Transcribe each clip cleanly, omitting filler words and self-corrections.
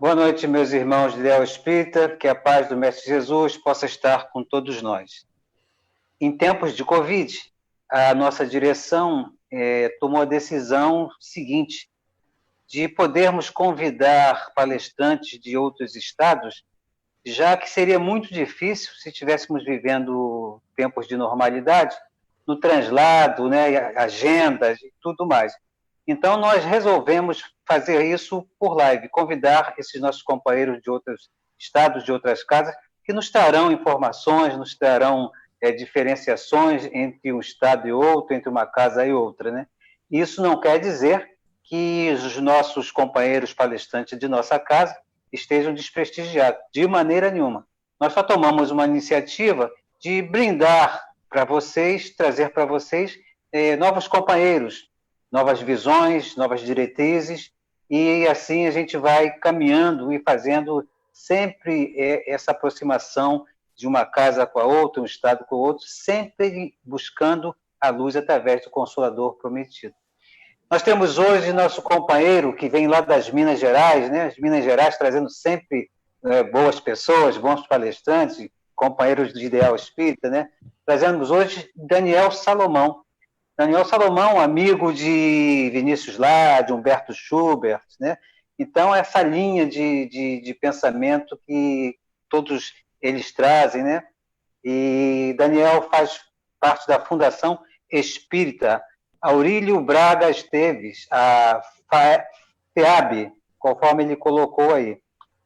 Boa noite, meus irmãos de Ideal Espírita, que a paz do Mestre Jesus possa estar com todos nós. Em tempos de Covid, a nossa direção tomou a decisão seguinte, de podermos convidar palestrantes de outros estados, já que seria muito difícil, se estivéssemos vivendo tempos de normalidade, no translado, né, agendas e tudo mais. Então, nós resolvemos fazer isso por live, convidar esses nossos companheiros de outros estados, de outras casas, que nos trarão informações, nos trarão diferenciações entre um estado e outro, entre uma casa e outra, né? Isso não quer dizer que os nossos companheiros palestrantes de nossa casa estejam desprestigiados, de maneira nenhuma. Nós só tomamos uma iniciativa de brindar para vocês, trazer para vocês novos companheiros, novas visões, novas diretrizes, e assim a gente vai caminhando e fazendo sempre essa aproximação de uma casa com a outra, um estado com o outro, sempre buscando a luz através do Consolador prometido. Nós temos hoje nosso companheiro que vem lá das Minas Gerais, né? As Minas Gerais trazendo sempre boas pessoas, bons palestrantes, companheiros de Ideal Espírita, né? Trazemos hoje Daniel Salomão. Daniel Salomão, amigo de Vinícius Lá, de Humberto Schubert, né? Então, essa linha de pensamento que todos eles trazem, né? E Daniel faz parte da Fundação Espírita Aurílio Braga Esteves, a FEAB, conforme ele colocou aí.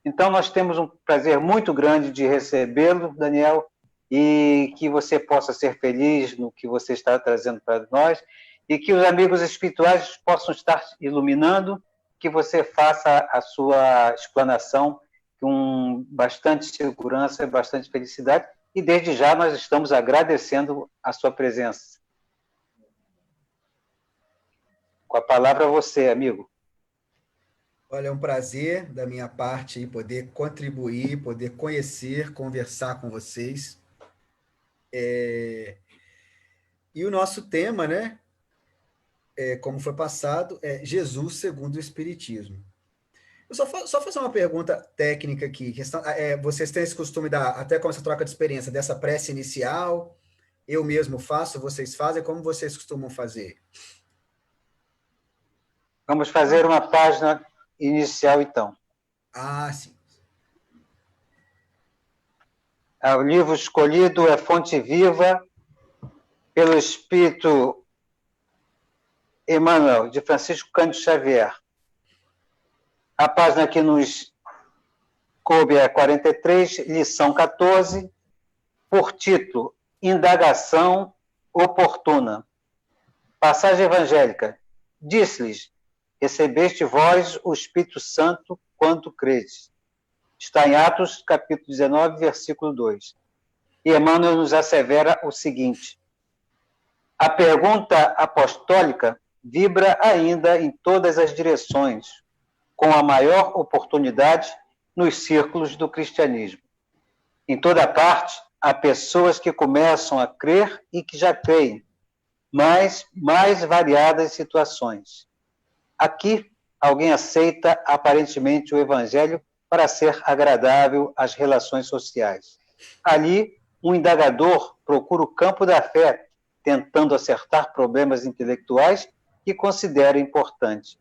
Então, nós temos um prazer muito grande de recebê-lo, Daniel, e que você possa ser feliz no que você está trazendo para nós, e que os amigos espirituais possam estar iluminando, que você faça a sua explanação com bastante segurança e bastante felicidade, e desde já nós estamos agradecendo a sua presença. Com a palavra a você, amigo. Olha, é um prazer da minha parte poder contribuir, poder conhecer, conversar com vocês. E o nosso tema, né, como foi passado, é Jesus segundo o Espiritismo. Eu só fazer uma pergunta técnica aqui. Vocês têm esse costume, até com essa troca de experiência, dessa prece inicial? Eu mesmo faço, vocês fazem? Como vocês costumam fazer? Vamos fazer uma página inicial, então. Ah, sim. O livro escolhido é Fonte Viva, pelo Espírito Emmanuel, de Francisco Cândido Xavier. A página que nos coube é 43, lição 14, por título, Indagação Oportuna. Passagem evangélica. Disse-lhes, recebeste vós o Espírito Santo quando credes. Está em Atos, capítulo 19, versículo 2. E Emmanuel nos assevera o seguinte: a pergunta apostólica vibra ainda em todas as direções, com a maior oportunidade nos círculos do cristianismo. Em toda parte, há pessoas que começam a crer e que já creem, mas mais variadas situações. Aqui, alguém aceita aparentemente o evangelho para ser agradável às relações sociais. Ali, um indagador procura o campo da fé, tentando acertar problemas intelectuais que considera importante.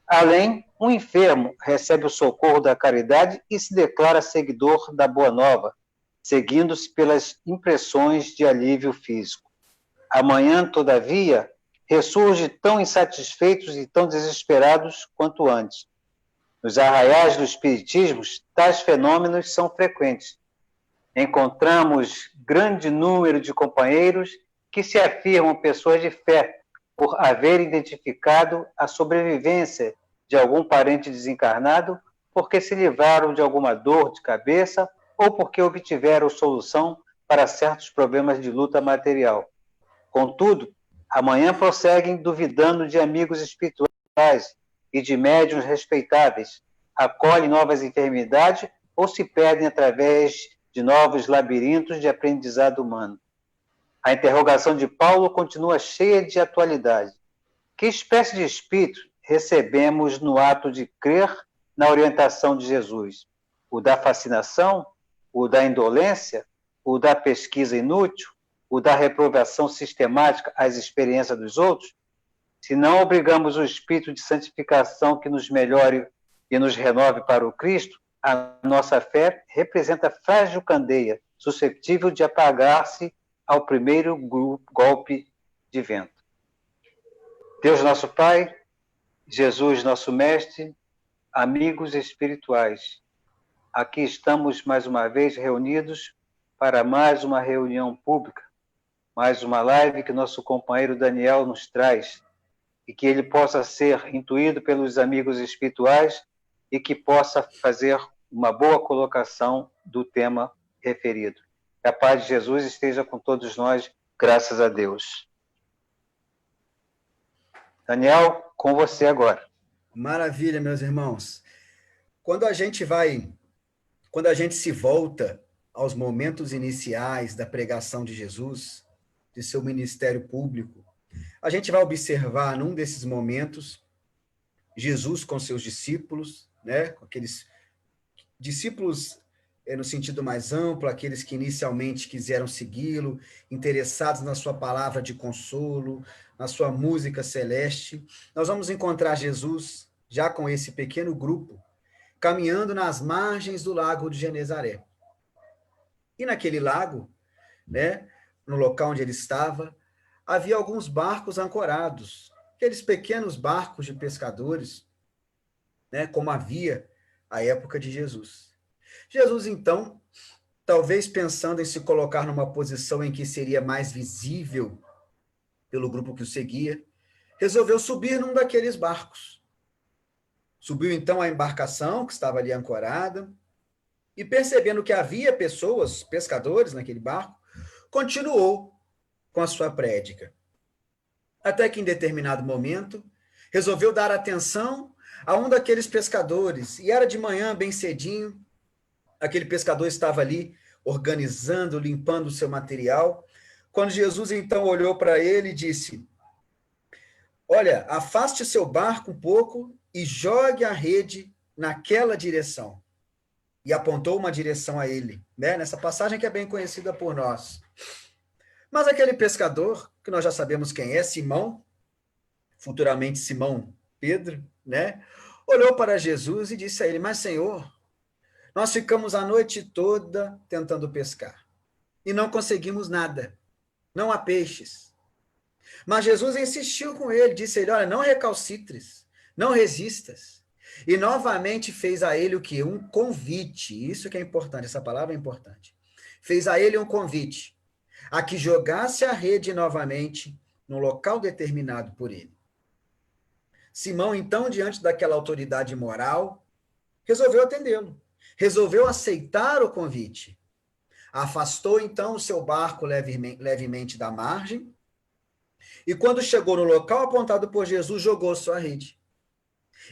Além, um enfermo recebe o socorro da caridade e se declara seguidor da Boa Nova, seguindo-se pelas impressões de alívio físico. Amanhã, todavia, ressurge tão insatisfeitos e tão desesperados quanto antes. Nos arraiais do espiritismo, tais fenômenos são frequentes. Encontramos grande número de companheiros que se afirmam pessoas de fé, por haver identificado a sobrevivência de algum parente desencarnado, porque se livraram de alguma dor de cabeça ou porque obtiveram solução para certos problemas de luta material. Contudo, amanhã prosseguem duvidando de amigos espirituais e de médiuns respeitáveis, acolhem novas enfermidades ou se perdem através de novos labirintos de aprendizado humano. A interrogação de Paulo continua cheia de atualidade. Que espécie de espírito recebemos no ato de crer na orientação de Jesus? O da fascinação? O da indolência? O da pesquisa inútil? O da reprovação sistemática às experiências dos outros? Se não obrigamos o espírito de santificação que nos melhore e nos renove para o Cristo, a nossa fé representa frágil candeia, suscetível de apagar-se ao primeiro golpe de vento. Deus nosso Pai, Jesus nosso Mestre, amigos espirituais, aqui estamos mais uma vez reunidos para mais uma reunião pública, mais uma live que nosso companheiro Daniel nos traz, e que ele possa ser intuído pelos amigos espirituais e que possa fazer uma boa colocação do tema referido. Que a paz de Jesus esteja com todos nós, graças a Deus. Daniel, com você agora. Maravilha, meus irmãos. Quando a gente se volta aos momentos iniciais da pregação de Jesus, de seu ministério público, a gente vai observar num desses momentos Jesus com seus discípulos, né, com aqueles discípulos no sentido mais amplo, aqueles que inicialmente quiseram segui-lo, interessados na sua palavra de consolo, na sua música celeste. Nós vamos encontrar Jesus já com esse pequeno grupo, caminhando nas margens do lago de Genezaré. E naquele lago, né, no local onde ele estava, havia alguns barcos ancorados, aqueles pequenos barcos de pescadores, né, como havia à época de Jesus. Jesus, então, talvez pensando em se colocar numa posição em que seria mais visível pelo grupo que o seguia, resolveu subir num daqueles barcos. Subiu, então, a embarcação que estava ali ancorada e, percebendo que havia pessoas, pescadores naquele barco, continuou com a sua prédica. Até que, em determinado momento, resolveu dar atenção a um daqueles pescadores. E era de manhã, bem cedinho, aquele pescador estava ali organizando, limpando o seu material, quando Jesus, então, olhou para ele e disse: olha, afaste seu barco um pouco e jogue a rede naquela direção. E apontou uma direção a ele, né? Nessa passagem que é bem conhecida por nós. Mas aquele pescador, que nós já sabemos quem é, Simão, futuramente Simão Pedro, né? Olhou para Jesus e disse a ele: mas, Senhor, nós ficamos a noite toda tentando pescar e não conseguimos nada, não há peixes. Mas Jesus insistiu com ele, disse a ele: olha, não recalcitres, não resistas. E novamente fez a ele o quê? Um convite. Isso que é importante, essa palavra é importante. Fez a ele um convite, a que jogasse a rede novamente no local determinado por ele. Simão, então, diante daquela autoridade moral, resolveu atendê-lo, resolveu aceitar o convite. Afastou, então, o seu barco levemente da margem e, quando chegou no local apontado por Jesus, jogou sua rede.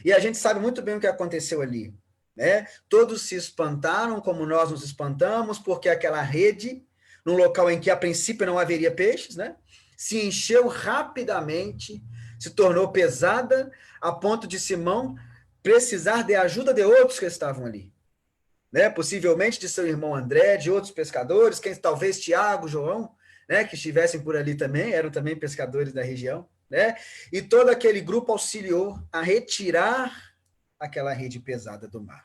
E a gente sabe muito bem o que aconteceu ali, né? Todos se espantaram, como nós nos espantamos, porque aquela rede, num local em que a princípio não haveria peixes, né, se encheu rapidamente, se tornou pesada, a ponto de Simão precisar de ajuda de outros que estavam ali, né? Possivelmente de seu irmão André, de outros pescadores, quem talvez Tiago, João, né, que estivessem por ali também, eram também pescadores da região, né? E todo aquele grupo auxiliou a retirar aquela rede pesada do mar.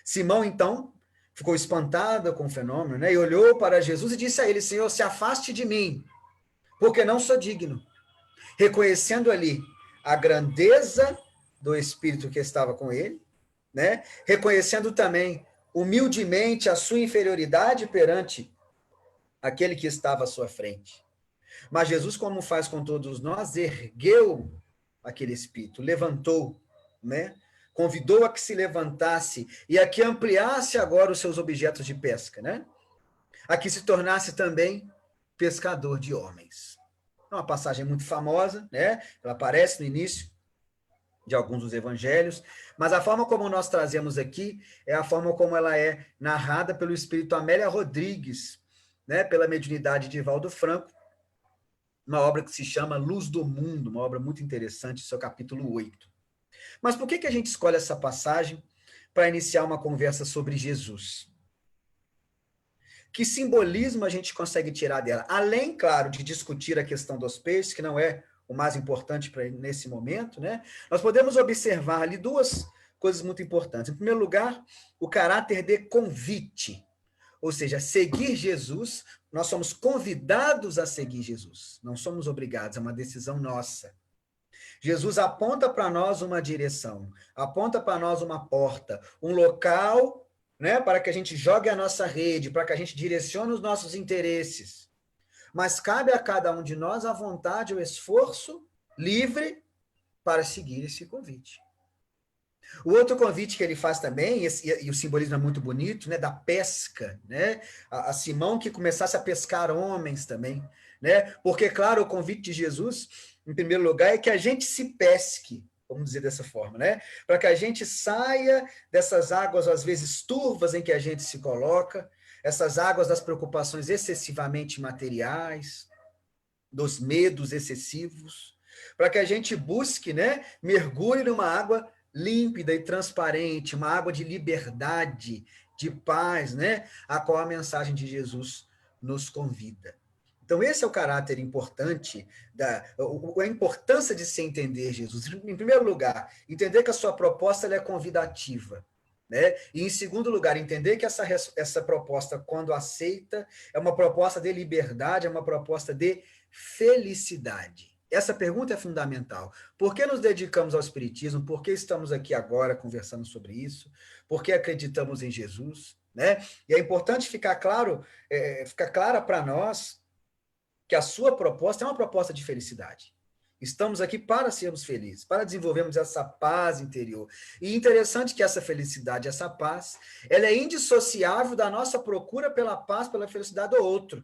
Simão, então, ficou espantado com o fenômeno, né? E olhou para Jesus e disse a ele: Senhor, se afaste de mim, porque não sou digno. Reconhecendo ali a grandeza do Espírito que estava com ele, né? Reconhecendo também humildemente a sua inferioridade perante aquele que estava à sua frente. Mas Jesus, como faz com todos nós, ergueu aquele espírito, levantou, né? Convidou a que se levantasse e a que ampliasse agora os seus objetos de pesca, né? A que se tornasse também pescador de homens. É uma passagem muito famosa, né? Ela aparece no início de alguns dos evangelhos, mas a forma como nós trazemos aqui é a forma como ela é narrada pelo espírito Amélia Rodrigues, né? Pela mediunidade de Valdo Franco, uma obra que se chama Luz do Mundo, uma obra muito interessante, seu capítulo 8. Mas por que a gente escolhe essa passagem para iniciar uma conversa sobre Jesus? Que simbolismo a gente consegue tirar dela? Além, claro, de discutir a questão dos peixes, que não é o mais importante para nesse momento, né? Nós podemos observar ali duas coisas muito importantes. Em primeiro lugar, o caráter de convite, ou seja, seguir Jesus, nós somos convidados a seguir Jesus, não somos obrigados, é uma decisão nossa. Jesus aponta para nós uma direção, aponta para nós uma porta, um local, né, para que a gente jogue a nossa rede, para que a gente direcione os nossos interesses. Mas cabe a cada um de nós a vontade, o esforço livre para seguir esse convite. O outro convite que ele faz também, e o simbolismo é muito bonito, né, da pesca, né, a Simão que começasse a pescar homens também, né, porque, claro, o convite de Jesus, em primeiro lugar, é que a gente se pesque, vamos dizer dessa forma, né, para que a gente saia dessas águas, às vezes, turvas em que a gente se coloca, essas águas das preocupações excessivamente materiais, dos medos excessivos, para que a gente busque, né, mergulhe numa água límpida e transparente, uma água de liberdade, de paz, né, a qual a mensagem de Jesus nos convida. Então, esse é o caráter importante, a importância de se entender Jesus. Em primeiro lugar, entender que a sua proposta ela é convidativa. Né? E, em segundo lugar, entender que essa proposta, quando aceita, é uma proposta de liberdade, é uma proposta de felicidade. Essa pergunta é fundamental. Por que nos dedicamos ao Espiritismo? Por que estamos aqui agora conversando sobre isso? Por que acreditamos em Jesus? Né? E é importante ficar claro, ficar clara para nós que a sua proposta é uma proposta de felicidade. Estamos aqui para sermos felizes, para desenvolvermos essa paz interior. E interessante que essa felicidade, essa paz, ela é indissociável da nossa procura pela paz, pela felicidade do outro.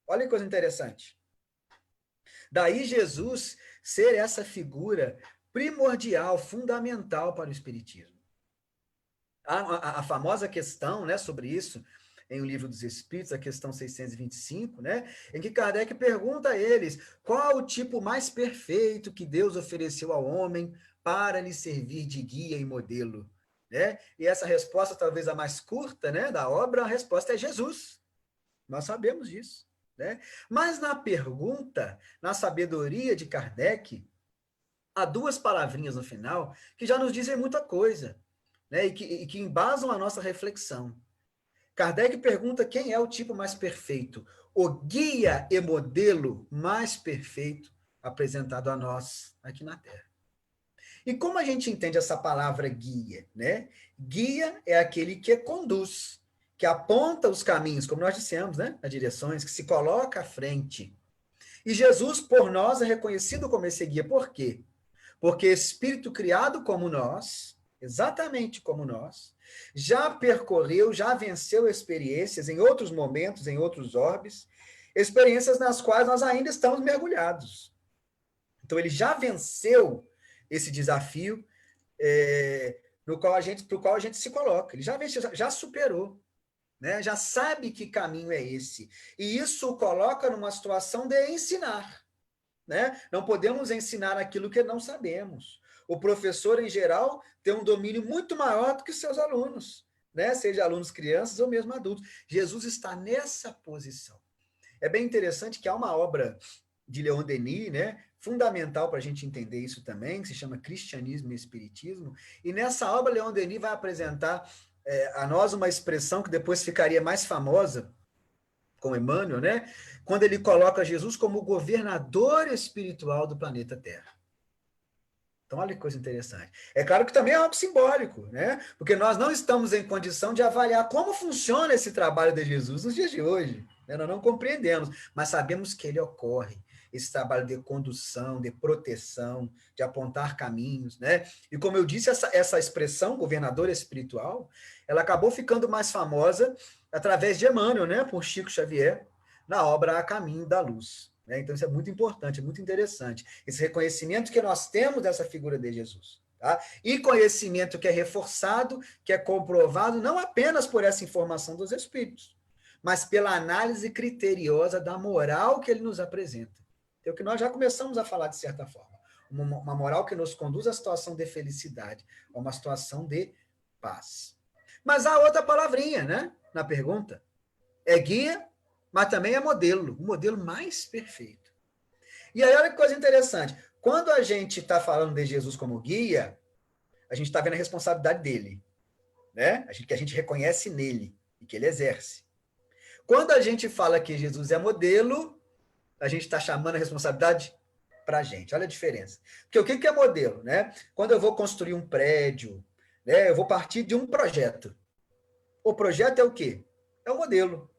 Olha que coisa interessante. Daí Jesus ser essa figura primordial, fundamental para o Espiritismo. A famosa questão, né, sobre isso, em O Livro dos Espíritos, a questão 625, né, em que Kardec pergunta a eles qual o tipo mais perfeito que Deus ofereceu ao homem para lhe servir de guia e modelo. Né? E essa resposta, talvez a mais curta, né, da obra, a resposta é Jesus. Nós sabemos disso. Né? Mas na pergunta, na sabedoria de Kardec, há duas palavrinhas no final que já nos dizem muita coisa, né? e que embasam a nossa reflexão. Kardec pergunta quem é o tipo mais perfeito, o guia e modelo mais perfeito apresentado a nós aqui na Terra. E como a gente entende essa palavra guia? Né? Guia é aquele que conduz, que aponta os caminhos, como nós dissemos, né? As direções, que se coloca à frente. E Jesus, por nós, é reconhecido como esse guia. Por quê? Porque espírito criado como nós, exatamente como nós, já percorreu, já venceu experiências em outros momentos, em outros orbes, experiências nas quais nós ainda estamos mergulhados. Então, ele já venceu esse desafio para o qual a gente se coloca. Ele já venceu, já superou. Né? Já sabe que caminho é esse. E isso o coloca numa situação de ensinar. Né? Não podemos ensinar aquilo que não sabemos. O professor, em geral, tem um domínio muito maior do que os seus alunos, né? Seja alunos crianças ou mesmo adultos. Jesus está nessa posição. É bem interessante que há uma obra de Leon Denis, né? Fundamental para a gente entender isso também, que se chama Cristianismo e Espiritismo, e nessa obra Leon Denis vai apresentar a nós uma expressão que depois ficaria mais famosa, com Emmanuel, né? Quando ele coloca Jesus como o governador espiritual do planeta Terra. Então, olha que coisa interessante. É claro que também é algo simbólico, né? Porque nós não estamos em condição de avaliar como funciona esse trabalho de Jesus nos dias de hoje. Né? Nós não compreendemos, mas sabemos que ele ocorre. Esse trabalho de condução, de proteção, de apontar caminhos, né? E como eu disse, essa expressão, governador espiritual, ela acabou ficando mais famosa através de Emmanuel, né? Por Chico Xavier, na obra A Caminho da Luz. Né? Então, isso é muito importante, é muito interessante. Esse reconhecimento que nós temos dessa figura de Jesus. Tá? E conhecimento que é reforçado, que é comprovado, não apenas por essa informação dos Espíritos, mas pela análise criteriosa da moral que ele nos apresenta. É o que nós já começamos a falar de certa forma. uma moral que nos conduz à situação de felicidade, a uma situação de paz. Mas há outra palavrinha, né, na pergunta. É guia, mas também é modelo, o modelo mais perfeito. E aí, olha que coisa interessante. Quando a gente está falando de Jesus como guia, a gente está vendo a responsabilidade dele, né? Que a gente reconhece nele e que ele exerce. Quando a gente fala que Jesus é modelo, a gente está chamando a responsabilidade para a gente. Olha a diferença. Porque o que é modelo, né? Quando eu vou construir um prédio, né, eu vou partir de um projeto. O projeto é o quê? É o modelo.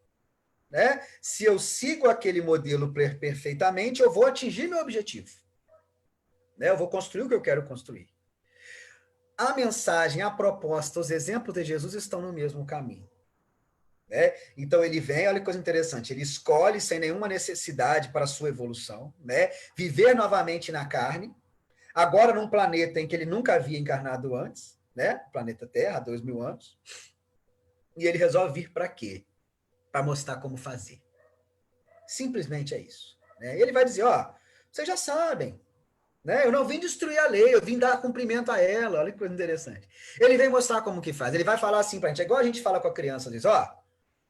Né? Se eu sigo aquele modelo perfeitamente, eu vou atingir meu objetivo. Né? Eu vou construir o que eu quero construir. A mensagem, a proposta, os exemplos de Jesus estão no mesmo caminho. Né? Então ele vem, olha que coisa interessante, ele escolhe sem nenhuma necessidade para a sua evolução, né? Viver novamente na carne, agora num planeta em que ele nunca havia encarnado antes, né? Planeta Terra, há 2000 anos. E ele resolve vir para quê? Para mostrar como fazer. Simplesmente é isso. Né? Ele vai dizer, ó, vocês já sabem, né? Eu não vim destruir a lei, eu vim dar cumprimento a ela. Olha que coisa interessante. Ele vem mostrar como que faz. Ele vai falar assim pra gente, é igual a gente fala com a criança, diz, ó,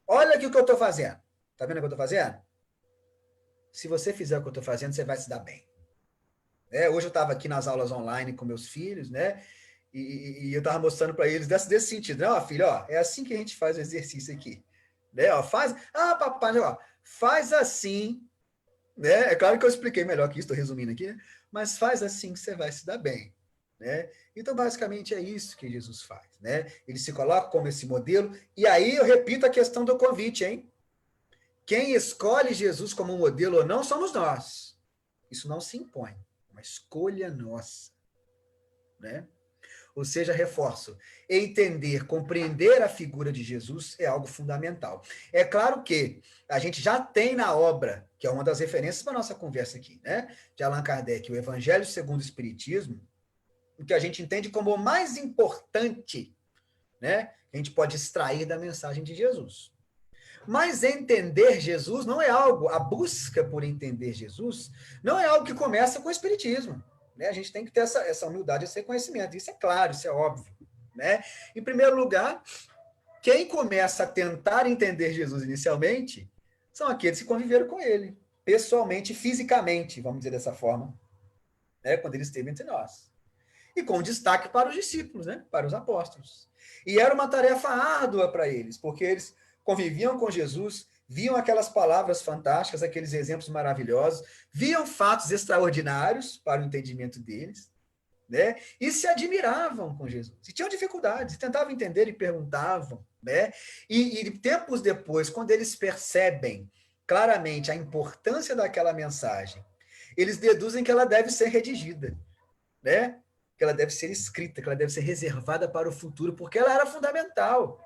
olha aqui o que eu estou fazendo. Tá vendo o que eu estou fazendo? Se você fizer o que eu estou fazendo, você vai se dar bem. Hoje eu estava aqui nas aulas online com meus filhos, né? E eu estava mostrando para eles desse sentido. Né? Ó, filho, ó, é assim que a gente faz o exercício aqui. Né? Ó, faz. Ah, papai, ó, faz assim. Né? É claro que eu expliquei melhor que isso, estou resumindo aqui, né? Mas faz assim que você vai se dar bem. Né? Então, basicamente, é isso que Jesus faz. Né? Ele se coloca como esse modelo. E aí eu repito a questão do convite, hein? Quem escolhe Jesus como modelo ou não somos nós. Isso não se impõe. É uma escolha nossa. Né? Ou seja, reforço, entender, compreender a figura de Jesus é algo fundamental. É claro que a gente já tem na obra, que é uma das referências para a nossa conversa aqui, né, de Allan Kardec, o Evangelho segundo o Espiritismo, o que a gente entende como o mais importante, né, que a gente pode extrair da mensagem de Jesus. Mas entender Jesus não é algo, a busca por entender Jesus não é algo que começa com o Espiritismo. Né? A gente tem que ter essa humildade, esse reconhecimento. Isso é claro, isso é óbvio. Né? Em primeiro lugar, quem começa a tentar entender Jesus inicialmente são aqueles que conviveram com ele, pessoalmente, fisicamente, vamos dizer dessa forma, né? Quando ele esteve entre nós. E com destaque para os discípulos, né? Para os apóstolos. E era uma tarefa árdua para eles, porque eles conviviam com Jesus, viam aquelas palavras fantásticas, aqueles exemplos maravilhosos, viam fatos extraordinários para o entendimento deles, né? E se admiravam com Jesus. E tinham dificuldades, tentavam entender e perguntavam, né? E tempos depois, quando eles percebem claramente a importância daquela mensagem, eles deduzem que ela deve ser redigida, né? Que ela deve ser escrita, que ela deve ser reservada para o futuro, porque ela era fundamental.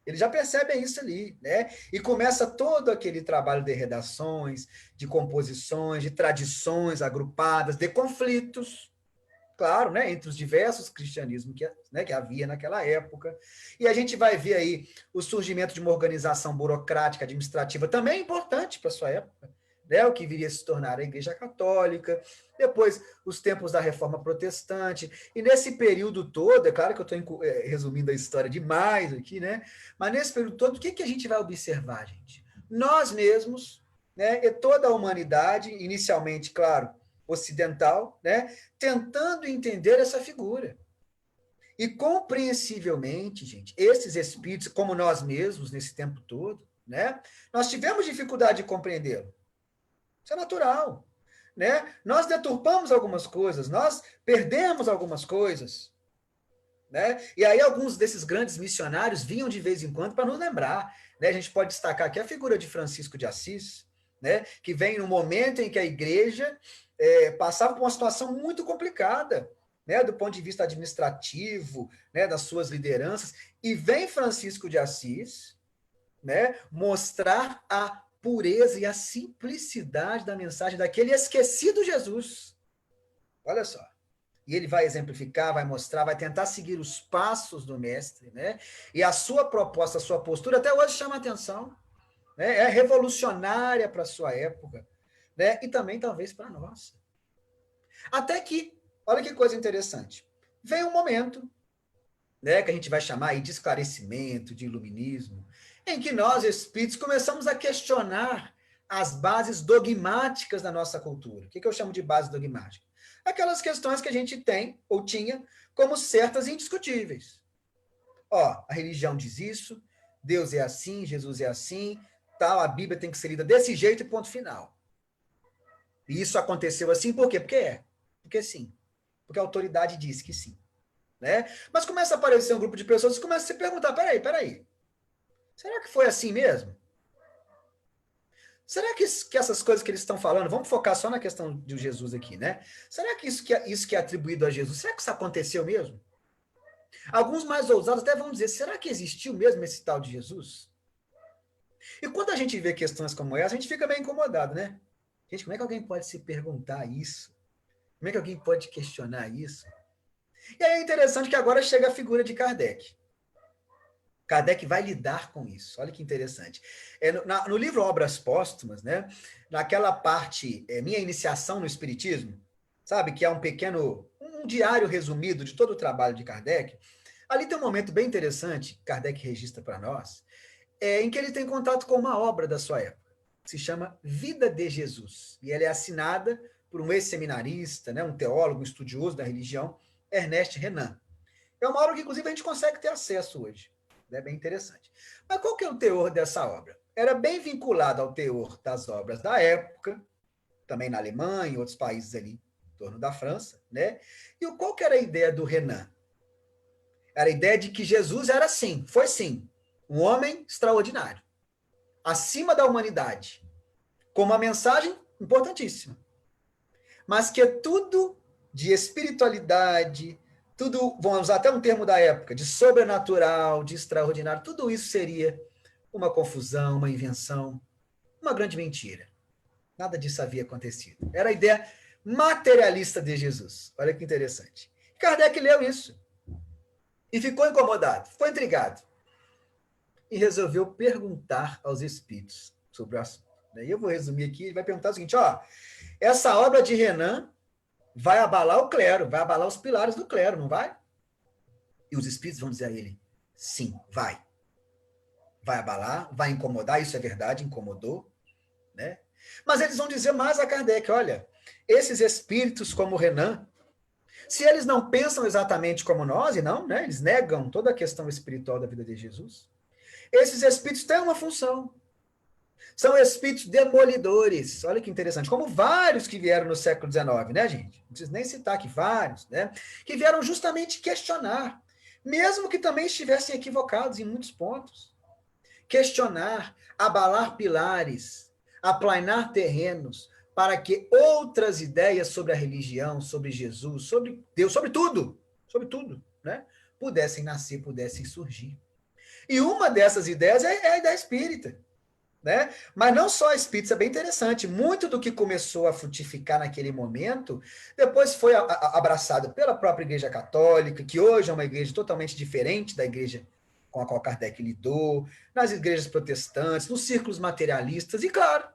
Eles já percebem isso ali, né? E começa todo aquele trabalho de redações, de composições, de tradições agrupadas, de conflitos, claro, né? Entre os diversos cristianismos que havia naquela época. E a gente vai ver aí o surgimento de uma organização burocrática, administrativa, também importante para a sua época, né, o que viria a se tornar a Igreja Católica, depois os tempos da Reforma Protestante, e nesse período todo, é claro que eu estou resumindo a história demais aqui, né, mas nesse período todo, o que a gente vai observar, gente? Nós mesmos, né, e toda a humanidade, inicialmente, claro, ocidental, né, tentando entender essa figura. E compreensivelmente, gente, esses espíritos, como nós mesmos, nesse tempo todo, né, nós tivemos dificuldade de compreendê-lo. Isso é natural. Né? Nós deturpamos algumas coisas, nós perdemos algumas coisas. Né? E aí alguns desses grandes missionários vinham de vez em quando para nos lembrar. Né? A gente pode destacar aqui a figura de Francisco de Assis, né? Que vem no momento em que a igreja passava por uma situação muito complicada, né? Do ponto de vista administrativo, né? Das suas lideranças, e vem Francisco de Assis, né? Mostrar a pureza e a simplicidade da mensagem daquele esquecido Jesus. Olha só. E ele vai exemplificar, vai mostrar, vai tentar seguir os passos do mestre, né? E a sua proposta, a sua postura até hoje chama atenção, né? É revolucionária para a sua época, né? E também talvez para a nossa. Até que Olha que coisa interessante. Vem um momento, né, que a gente vai chamar aí de esclarecimento, de iluminismo, em que nós, espíritos, começamos a questionar as bases dogmáticas da nossa cultura. O que eu chamo de base dogmática? Aquelas questões que a gente tem, ou tinha, como certas e indiscutíveis. Ó, a religião diz isso, Deus é assim, Jesus é assim, tal, a Bíblia tem que ser lida desse jeito e ponto final. E isso aconteceu assim por quê? Porque é. Porque sim. Porque a autoridade disse que sim. Né? Mas começa a aparecer um grupo de pessoas que começam a se perguntar, peraí, será que foi assim mesmo? Será que essas coisas que eles estão falando, vamos focar só na questão de Jesus aqui, né? Será que isso que é atribuído a Jesus, será que isso aconteceu mesmo? Alguns mais ousados até vão dizer, será que existiu mesmo esse tal de Jesus? E quando a gente vê questões como essa, a gente fica meio incomodado, né? Gente, como é que alguém pode se perguntar isso? Como é que alguém pode questionar isso? E aí é interessante que agora chega a figura de Kardec. Kardec vai lidar com isso. Olha que interessante. No livro Obras Póstumas, né, naquela parte, Minha Iniciação no Espiritismo, sabe, que é um diário resumido de todo o trabalho de Kardec, ali tem um momento bem interessante, que Kardec registra para nós, em que ele tem contato com uma obra da sua época, que se chama Vida de Jesus. E ela é assinada por um ex-seminarista, né, um teólogo, um estudioso da religião, Ernest Renan. É uma obra que, inclusive, a gente consegue ter acesso hoje. É bem interessante. Mas qual que é o teor dessa obra? Era bem vinculado ao teor das obras da época, também na Alemanha, em outros países ali, em torno da França, né? E qual que era a ideia do Renan? Era a ideia de que Jesus era sim, foi sim, um homem extraordinário, acima da humanidade, com uma mensagem importantíssima, mas que tudo de espiritualidade, tudo, vamos usar até um termo da época, de sobrenatural, de extraordinário, tudo isso seria uma confusão, uma invenção, uma grande mentira. Nada disso havia acontecido. Era a ideia materialista de Jesus. Olha que interessante. Kardec leu isso e ficou incomodado, ficou intrigado e resolveu perguntar aos espíritos sobre o assunto. E eu vou resumir aqui, ele vai perguntar o seguinte, ó, essa obra de Renan vai abalar o clero, vai abalar os pilares do clero, não vai? E os espíritos vão dizer a ele, sim, vai. Vai abalar, vai incomodar, isso é verdade, incomodou, né? Mas eles vão dizer mais a Kardec, olha, esses espíritos como Renan, se eles não pensam exatamente como nós, e não, né? Eles negam toda a questão espiritual da vida de Jesus, esses espíritos têm uma função. São espíritos demolidores. Olha que interessante. Como vários que vieram no século XIX, né, gente? Não preciso nem citar aqui vários, né? Que vieram justamente questionar, mesmo que também estivessem equivocados em muitos pontos. Questionar, abalar pilares, aplainar terrenos, para que outras ideias sobre a religião, sobre Jesus, sobre Deus, sobre tudo, né? Pudessem nascer, pudessem surgir. E uma dessas ideias é a ideia espírita. Né? Mas não só espíritos, é bem interessante. Muito do que começou a frutificar naquele momento, depois foi abraçado pela própria Igreja Católica, que hoje é uma igreja totalmente diferente da igreja com a qual Kardec lidou, nas igrejas protestantes, nos círculos materialistas e, claro,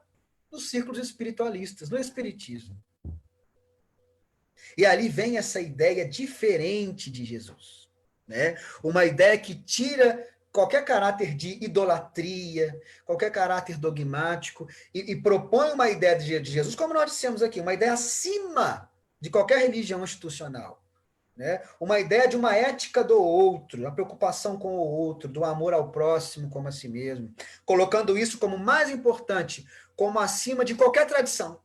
nos círculos espiritualistas, no espiritismo. E ali vem essa ideia diferente de Jesus, né? Uma ideia que tira qualquer caráter de idolatria, qualquer caráter dogmático, e propõe uma ideia de Jesus, como nós dissemos aqui, uma ideia acima de qualquer religião institucional. Né? Uma ideia de uma ética do outro, a preocupação com o outro, do amor ao próximo como a si mesmo, colocando isso como mais importante, como acima de qualquer tradição,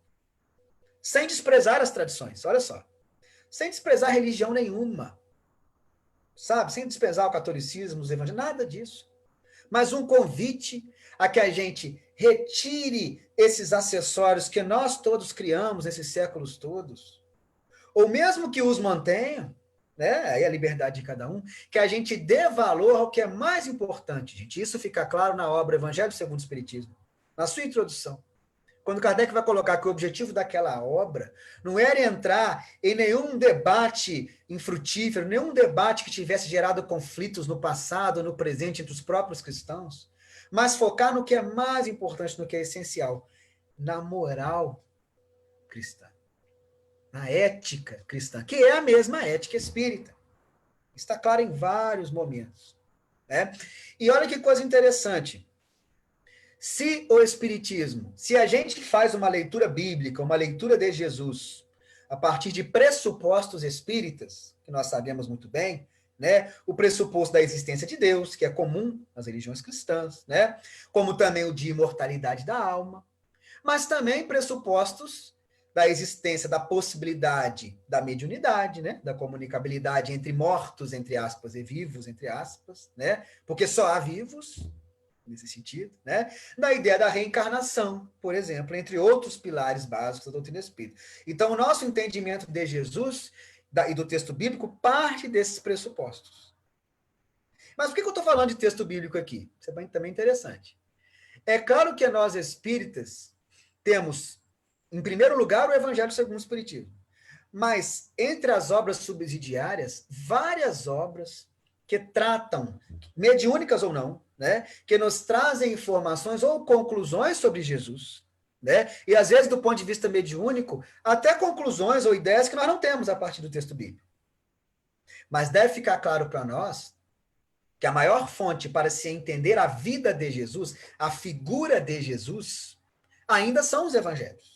sem desprezar as tradições, olha só, sem desprezar religião nenhuma, sabe? Sem desprezar o catolicismo, os evangelhos, nada disso. Mas um convite a que a gente retire esses acessórios que nós todos criamos nesses séculos todos, ou mesmo que os mantenham, né? Aí a liberdade de cada um, que a gente dê valor ao que é mais importante, gente. Isso fica claro na obra Evangelho segundo o Espiritismo, na sua introdução. Quando Kardec vai colocar que o objetivo daquela obra não era entrar em nenhum debate infrutífero, nenhum debate que tivesse gerado conflitos no passado, no presente, entre os próprios cristãos, mas focar no que é mais importante, no que é essencial, na moral cristã. na ética cristã, que é a mesma ética espírita. Está claro em vários momentos. Né? E olha que coisa interessante. Se o Espiritismo, se a gente faz uma leitura bíblica, uma leitura de Jesus, a partir de pressupostos espíritas, que nós sabemos muito bem, né? O pressuposto da existência de Deus, que é comum nas religiões cristãs, né? Como também o de imortalidade da alma, mas também pressupostos da existência da possibilidade da mediunidade, né? Da comunicabilidade entre mortos, entre aspas, e vivos, entre aspas, né? Porque só há vivos, nesse sentido, né? Da ideia da reencarnação, por exemplo, entre outros pilares básicos da doutrina espírita. Então, o nosso entendimento de Jesus e do texto bíblico parte desses pressupostos. Mas por que eu estou falando de texto bíblico aqui? Isso é também interessante. É claro que nós espíritas temos, em primeiro lugar, o Evangelho segundo o Espiritismo. Mas, entre as obras subsidiárias, várias obras que tratam, mediúnicas ou não, né, que nos trazem informações ou conclusões sobre Jesus, né, e às vezes, do ponto de vista mediúnico, até conclusões ou ideias que nós não temos a partir do texto bíblico. Mas deve ficar claro para nós que a maior fonte para se entender a vida de Jesus, a figura de Jesus, ainda são os evangelhos.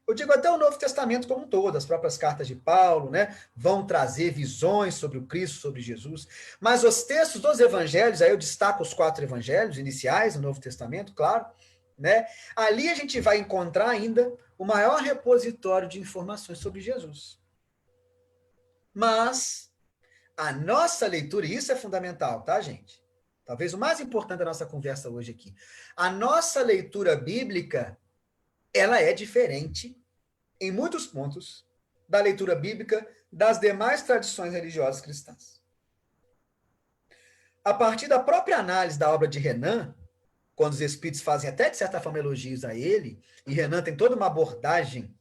Eu digo até o Novo Testamento como um todo, as próprias cartas de Paulo, né, vão trazer visões sobre o Cristo, sobre Jesus, mas os textos dos evangelhos, aí eu destaco os 4 evangelhos iniciais do Novo Testamento, claro, né, ali a gente vai encontrar ainda o maior repositório de informações sobre Jesus. Mas a nossa leitura, e isso é fundamental, tá, gente? Talvez o mais importante da nossa conversa hoje aqui. A nossa leitura bíblica, ela é diferente, em muitos pontos, da leitura bíblica das demais tradições religiosas cristãs. A partir da própria análise da obra de Renan, quando os espíritos fazem até, de certa forma, elogios a ele, e Renan tem toda uma abordagem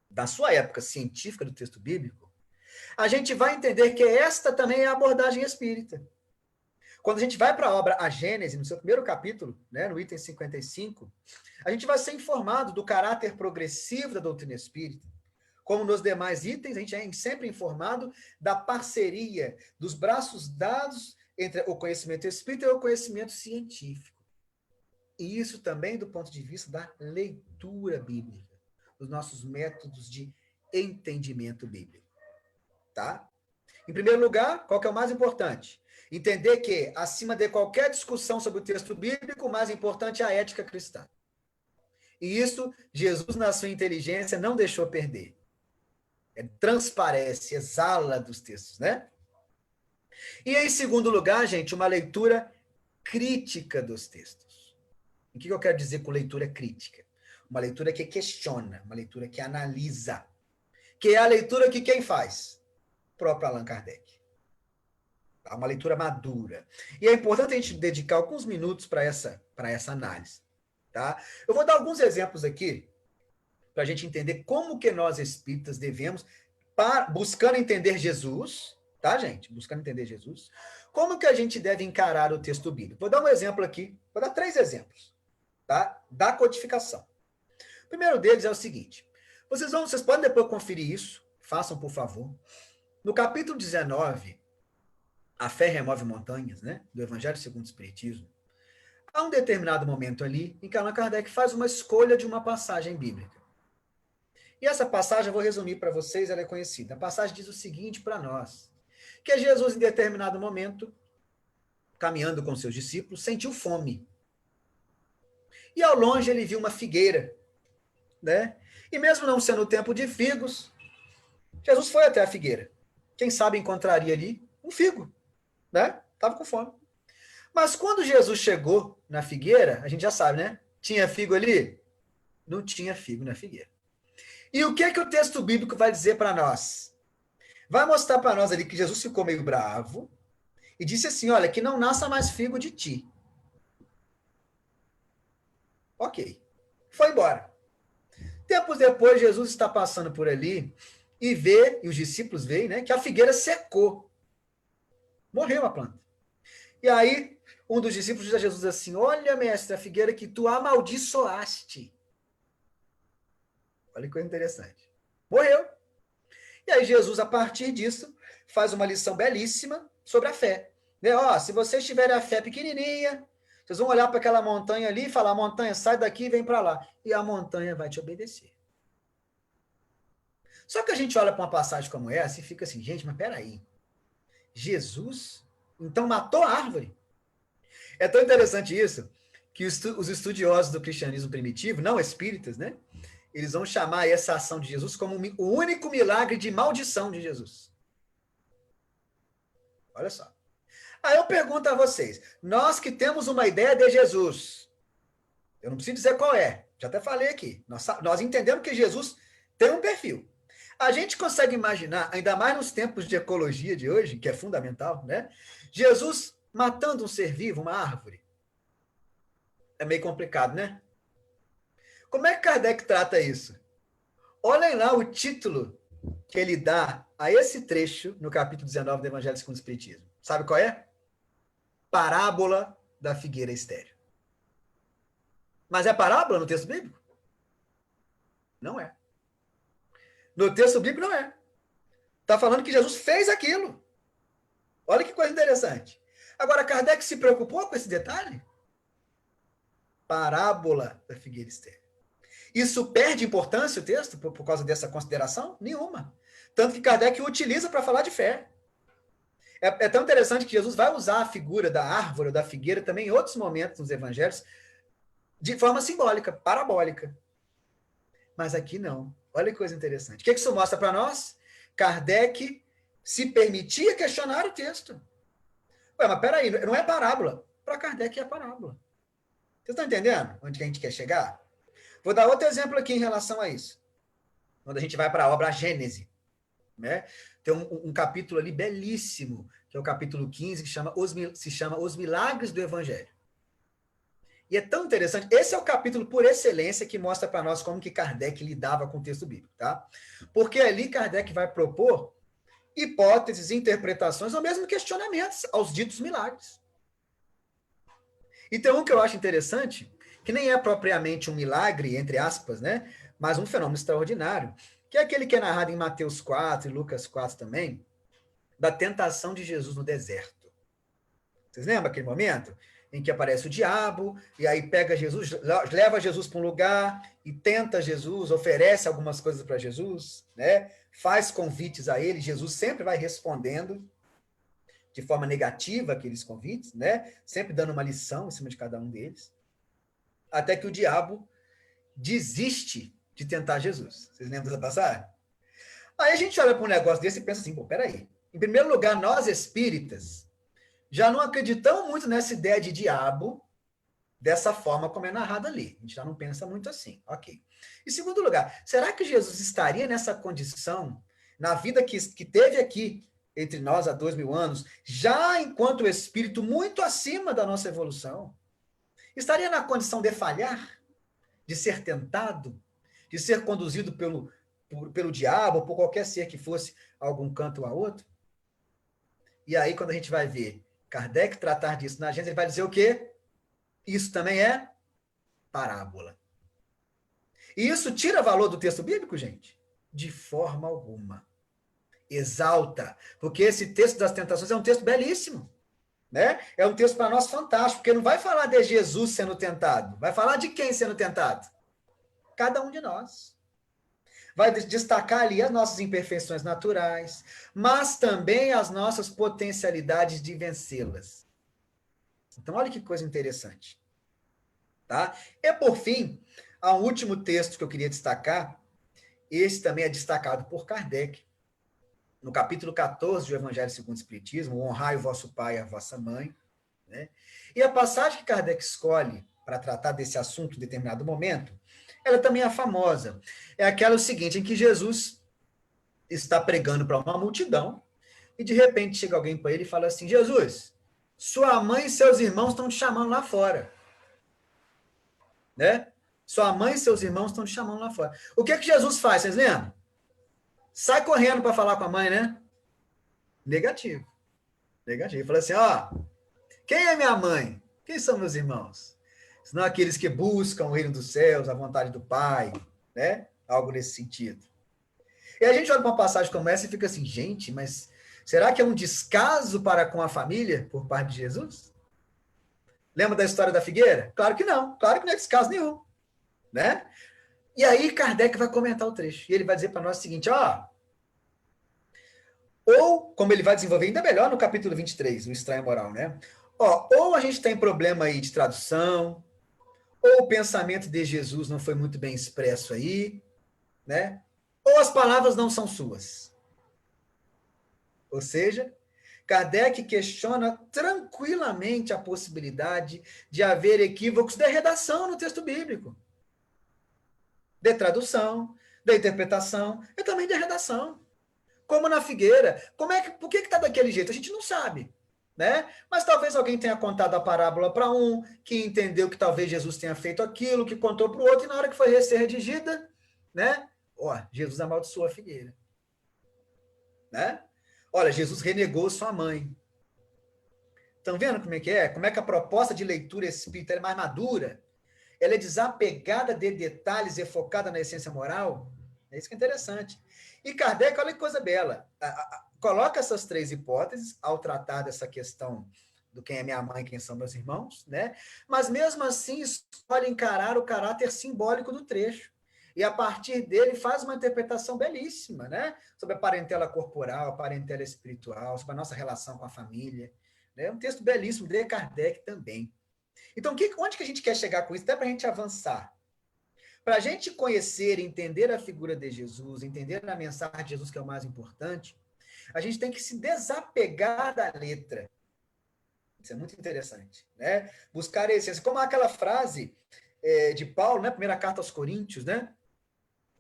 da sua época científica do texto bíblico, a gente vai entender que esta também é a abordagem espírita. Quando a gente vai para a obra A Gênese, no seu primeiro capítulo, né, no item 55, a gente vai ser informado do caráter progressivo da doutrina espírita. Como nos demais itens, a gente é sempre informado da parceria, dos braços dados entre o conhecimento espírita e o conhecimento científico. E isso também do ponto de vista da leitura bíblica, dos nossos métodos de entendimento bíblico. Tá? Em primeiro lugar, qual que é o mais importante? Entender que, acima de qualquer discussão sobre o texto bíblico, o mais importante é a ética cristã. E isso, Jesus, na sua inteligência, não deixou perder. Transparece, exala dos textos, né? E, em segundo lugar, gente, uma leitura crítica dos textos. O que eu quero dizer com leitura crítica? Uma leitura que questiona, uma leitura que analisa. Que é a leitura que quem faz? O próprio Allan Kardec. Uma leitura madura. E é importante a gente dedicar alguns minutos para essa análise. Tá? Eu vou dar alguns exemplos aqui para a gente entender como que nós espíritas devemos, buscando entender Jesus, tá, gente? Buscando entender Jesus, como que a gente deve encarar o texto bíblico. Vou dar um exemplo aqui, vou dar 3 exemplos, tá? Da codificação. O primeiro deles é o seguinte, vocês podem depois conferir isso, façam por favor. No capítulo 19, A Fé Remove Montanhas, né? Do Evangelho segundo o Espiritismo, há um determinado momento ali em que Allan Kardec faz uma escolha de uma passagem bíblica. E essa passagem, eu vou resumir para vocês, ela é conhecida. A passagem diz o seguinte para nós, que Jesus, em determinado momento, caminhando com seus discípulos, sentiu fome. E ao longe ele viu uma figueira, né? E mesmo não sendo o tempo de figos, Jesus foi até a figueira. Quem sabe encontraria ali um figo, né? Estava com fome. Mas quando Jesus chegou na figueira, a gente já sabe, né? Tinha figo ali? Não tinha figo na figueira. E o que é que o texto bíblico vai dizer para nós? Vai mostrar para nós ali que Jesus ficou meio bravo e disse assim, olha, que não nasça mais figo de ti. Ok. Foi embora. Tempos depois, Jesus está passando por ali e vê, e os discípulos veem, né, que a figueira secou. Morreu a planta. E aí, um dos discípulos diz a Jesus assim, olha, mestre, a figueira que tu amaldiçoaste. Olha que coisa interessante. Morreu. E aí Jesus, a partir disso, faz uma lição belíssima sobre a fé. Né? Ó, se vocês tiverem a fé pequenininha, vocês vão olhar para aquela montanha ali e falar, montanha, sai daqui e vem para lá. E a montanha vai te obedecer. Só que a gente olha para uma passagem como essa e fica assim, gente, mas peraí. Jesus, então, matou a árvore? É tão interessante isso, que os estudiosos do cristianismo primitivo, não espíritas, né? Eles vão chamar essa ação de Jesus como o único milagre de maldição de Jesus. Olha só. Aí eu pergunto a vocês, nós que temos uma ideia de Jesus, eu não preciso dizer qual é, já até falei aqui, nós entendemos que Jesus tem um perfil. A gente consegue imaginar, ainda mais nos tempos de ecologia de hoje, que é fundamental, né? Jesus matando um ser vivo, uma árvore. É meio complicado, né? Como é que Kardec trata isso? Olhem lá o título que ele dá a esse trecho no capítulo 19 do Evangelho segundo o Espiritismo. Sabe qual é? Parábola da figueira estéril. Mas é parábola no texto bíblico? Não é. No texto bíblico não é. Está falando que Jesus fez aquilo. Olha que coisa interessante. Agora, Kardec se preocupou com esse detalhe? Parábola da figueira estéril. Isso perde importância o texto por causa dessa consideração? Nenhuma. Tanto que Kardec o utiliza para falar de fé. É tão interessante que Jesus vai usar a figura da árvore ou da figueira também em outros momentos nos evangelhos de forma simbólica, parabólica. Mas aqui não. Olha que coisa interessante. O que isso mostra para nós? Kardec se permitia questionar o texto. Ué, mas peraí, não é parábola. Para Kardec é parábola. Vocês estão entendendo onde que a gente quer chegar? Vou dar outro exemplo aqui em relação a isso. Quando a gente vai para a obra Gênese, né? Tem um capítulo ali belíssimo, que é o capítulo 15, que se chama Os Milagres do Evangelho. E é tão interessante, esse é o capítulo por excelência que mostra para nós como que Kardec lidava com o texto bíblico, tá? Porque ali Kardec vai propor hipóteses, interpretações, ou mesmo questionamentos aos ditos milagres. E tem um que eu acho interessante, que nem é propriamente um milagre, entre aspas, né? Mas um fenômeno extraordinário, que é aquele que é narrado em Mateus 4 e Lucas 4 também, da tentação de Jesus no deserto. Vocês lembram aquele momento em que aparece o diabo, e aí pega Jesus, leva Jesus para um lugar, e tenta Jesus, oferece algumas coisas para Jesus, né? Faz convites a ele, Jesus sempre vai respondendo de forma negativa aqueles convites, né? Sempre dando uma lição em cima de cada um deles, até que o diabo desiste de tentar Jesus. Vocês lembram dessa passagem? Aí a gente olha para um negócio desse e pensa assim, pô, peraí. Em primeiro lugar, nós espíritas já não acreditamos muito nessa ideia de diabo dessa forma como é narrado ali. A gente já não pensa muito assim. Ok. Em segundo lugar, será que Jesus estaria nessa condição, na vida que teve aqui entre nós há 2000 anos, já enquanto espírito muito acima da nossa evolução? Estaria na condição de falhar? De ser tentado? De ser conduzido pelo diabo ou por qualquer ser que fosse a algum canto ou a outro? E aí, quando a gente vai ver Kardec tratar disso na Gênesis, ele vai dizer o quê? Isso também é parábola. E isso tira valor do texto bíblico, gente? De forma alguma. Exalta. Porque esse texto das tentações é um texto belíssimo. Né? É um texto para nós fantástico, porque não vai falar de Jesus sendo tentado. Vai falar de quem sendo tentado? Cada um de nós. Vai destacar ali as nossas imperfeições naturais, mas também as nossas potencialidades de vencê-las. Então, olha que coisa interessante. Tá? E, por fim, há um último texto que eu queria destacar. Esse também é destacado por Kardec. No capítulo 14 do Evangelho segundo o Espiritismo, honrai o vosso pai e a vossa mãe. Né? E a passagem que Kardec escolhe para tratar desse assunto em determinado momento, ela também é famosa. É aquela seguinte, em que Jesus está pregando para uma multidão e de repente chega alguém para ele e fala assim, Jesus, sua mãe e seus irmãos estão te chamando lá fora. Né? Sua mãe e seus irmãos estão te chamando lá fora. O que Jesus faz, vocês lembram? Sai correndo para falar com a mãe, né? Negativo. Negativo. Fala assim, ó, quem é minha mãe? Quem são meus irmãos? Senão aqueles que buscam o reino dos céus, a vontade do Pai, né? Algo nesse sentido. E a gente olha para uma passagem como essa e fica assim, gente, mas será que é um descaso para com a família por parte de Jesus? Lembra da história da figueira? Claro que não é descaso nenhum, né? E aí Kardec vai comentar o trecho, e ele vai dizer para nós o seguinte, ó, ou, como ele vai desenvolver ainda melhor no capítulo 23, o estranho moral, né? Ó, ou a gente tem problema aí de tradução, ou o pensamento de Jesus não foi muito bem expresso aí, né? Ou as palavras não são suas. Ou seja, Kardec questiona tranquilamente a possibilidade de haver equívocos de redação no texto bíblico, de tradução, de interpretação e também de redação. Como na figueira. Por que está daquele jeito? A gente não sabe. Né? Mas talvez alguém tenha contado a parábola para um, que entendeu que talvez Jesus tenha feito aquilo, que contou para o outro, e na hora que foi ser redigida, né? Ó, Jesus amaldiçoou a figueira. Né? Olha, Jesus renegou sua mãe. Estão vendo como é que é? Como é que a proposta de leitura espírita é mais madura? Ela é desapegada de detalhes e focada na essência moral? É isso que é interessante. E Kardec, olha que coisa bela, coloca essas três hipóteses ao tratar dessa questão do quem é minha mãe e quem são meus irmãos, né? Mas mesmo assim escolhe encarar o caráter simbólico do trecho. E a partir dele faz uma interpretação belíssima, né? Sobre a parentela corporal, a parentela espiritual, sobre a nossa relação com a família. É um texto belíssimo de Kardec também. Então, onde que a gente quer chegar com isso? Até para a gente avançar. Para a gente conhecer e entender a figura de Jesus, entender a mensagem de Jesus, que é o mais importante, a gente tem que se desapegar da letra. Isso é muito interessante. Né? Buscar a essência. Como aquela frase de Paulo, né? Primeira carta aos Coríntios, né?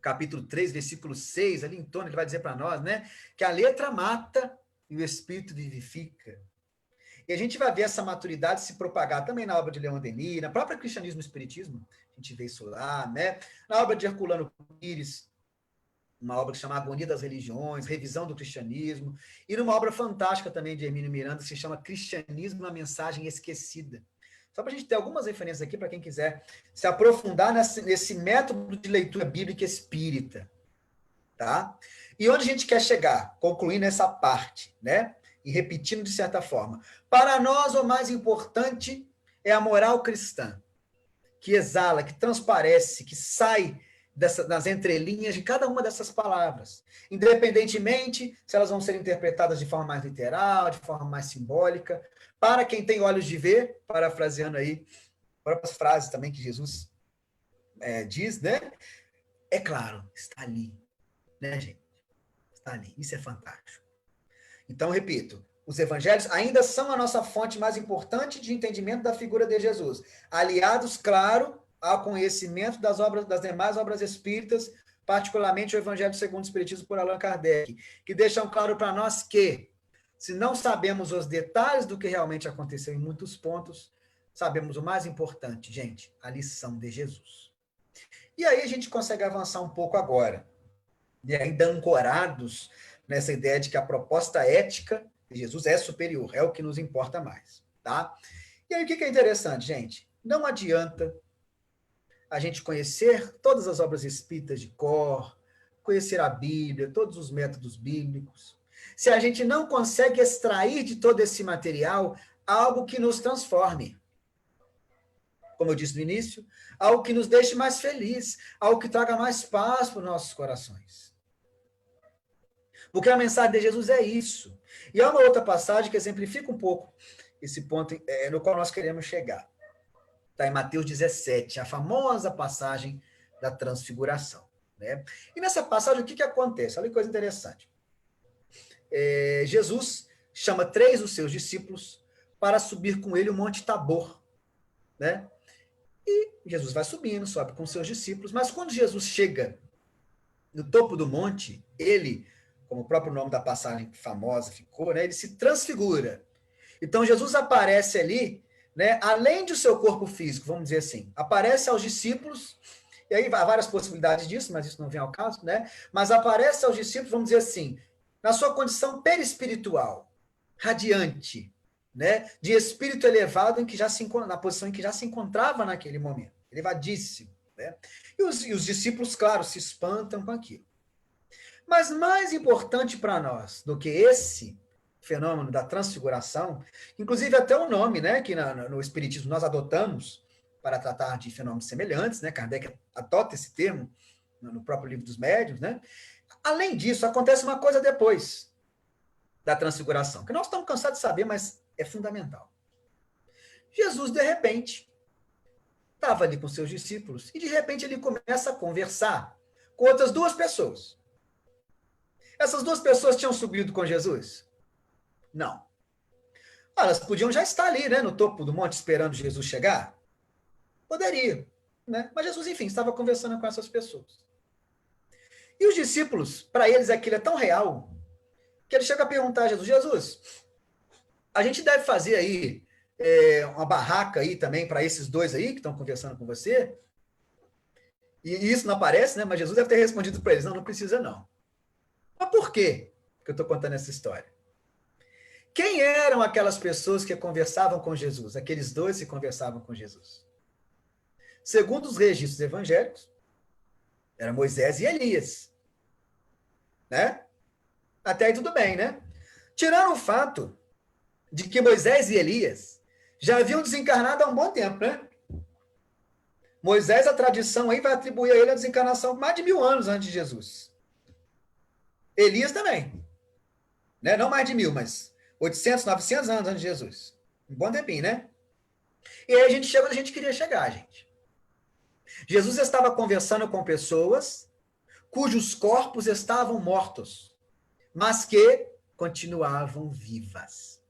Capítulo 3, versículo 6, ali em torno, ele vai dizer para nós, né? Que a letra mata e o espírito vivifica. E a gente vai ver essa maturidade se propagar também na obra de Leon Denis, na própria Cristianismo e Espiritismo, a gente vê isso lá, né? Na obra de Herculano Pires, uma obra que se chama Agonia das Religiões, Revisão do Cristianismo, e numa obra fantástica também de Hermínio Miranda, que se chama Cristianismo, uma mensagem esquecida. Só para a gente ter algumas referências aqui, para quem quiser se aprofundar nesse método de leitura bíblica espírita. Tá? E onde a gente quer chegar? Concluindo essa parte, né? E repetindo de certa forma. Para nós, o mais importante é a moral cristã, que exala, que transparece, que sai nas entrelinhas de cada uma dessas palavras, independentemente se elas vão ser interpretadas de forma mais literal, de forma mais simbólica. Para quem tem olhos de ver, parafraseando aí próprias frases também que Jesus diz, né? É claro, está ali, né, gente? Está ali. Isso é fantástico. Então, repito, os evangelhos ainda são a nossa fonte mais importante de entendimento da figura de Jesus, aliados, claro, ao conhecimento das demais obras espíritas, particularmente o Evangelho segundo o Espiritismo por Allan Kardec, que deixam claro para nós que, se não sabemos os detalhes do que realmente aconteceu em muitos pontos, sabemos o mais importante, gente, a lição de Jesus. E aí a gente consegue avançar um pouco agora, e ainda ancorados nessa ideia de que a proposta ética de Jesus é superior, é o que nos importa mais, tá? E aí o que é interessante, gente? Não adianta a gente conhecer todas as obras espíritas de cor, conhecer a Bíblia, todos os métodos bíblicos, se a gente não consegue extrair de todo esse material algo que nos transforme. Como eu disse no início, algo que nos deixe mais felizes, algo que traga mais paz para os nossos corações. Porque a mensagem de Jesus é isso. E há uma outra passagem que exemplifica um pouco esse ponto no qual nós queremos chegar. Está em Mateus 17, a famosa passagem da transfiguração. Né? E nessa passagem, o que acontece? Olha que coisa interessante. Jesus chama 3 dos seus discípulos para subir com ele o Monte Tabor. Né? E Jesus vai subindo, sobe com seus discípulos, mas quando Jesus chega no topo do monte, ele, como o próprio nome da passagem famosa ficou, né, ele se transfigura. Então, Jesus aparece ali, né, além do seu corpo físico, vamos dizer assim, aparece aos discípulos, e aí há várias possibilidades disso, mas isso não vem ao caso, né? Mas aparece aos discípulos, vamos dizer assim, na sua condição perispiritual, radiante, né, de espírito elevado na posição em que já se encontrava naquele momento, elevadíssimo. Né? E os discípulos, claro, se espantam com aquilo. Mas mais importante para nós do que esse fenômeno da transfiguração, inclusive até o nome, né, que no Espiritismo nós adotamos para tratar de fenômenos semelhantes, né, Kardec adota esse termo no próprio Livro dos Médiuns, né? Além disso, acontece uma coisa depois da transfiguração, que nós estamos cansados de saber, mas é fundamental. Jesus, de repente, estava ali com seus discípulos e, de repente, ele começa a conversar com outras duas pessoas. Essas duas pessoas tinham subido com Jesus? Não. Elas podiam já estar ali, né, no topo do monte, esperando Jesus chegar? Poderia, né? Mas Jesus, enfim, estava conversando com essas pessoas. E os discípulos, para eles aquilo é tão real, que ele chega a perguntar a Jesus, Jesus, a gente deve fazer aí uma barraca aí também para esses dois aí que estão conversando com você? E isso não aparece, né? Mas Jesus deve ter respondido para eles, não, não precisa não. Mas por quê que eu estou contando essa história? Quem eram aquelas pessoas que conversavam com Jesus? Aqueles dois que conversavam com Jesus? Segundo os registros evangélicos, era Moisés e Elias. Né? Até aí tudo bem, né? Tirando o fato de que Moisés e Elias já haviam desencarnado há um bom tempo, né? Moisés, a tradição aí vai atribuir a ele a desencarnação mais de 1000 anos antes de Jesus. Elias também. Né? Não mais de 1000, mas 800, 900 anos antes de Jesus. Um bom tempinho, né? E aí a gente chega onde a gente queria chegar, gente. Jesus estava conversando com pessoas cujos corpos estavam mortos, mas que continuavam vivas.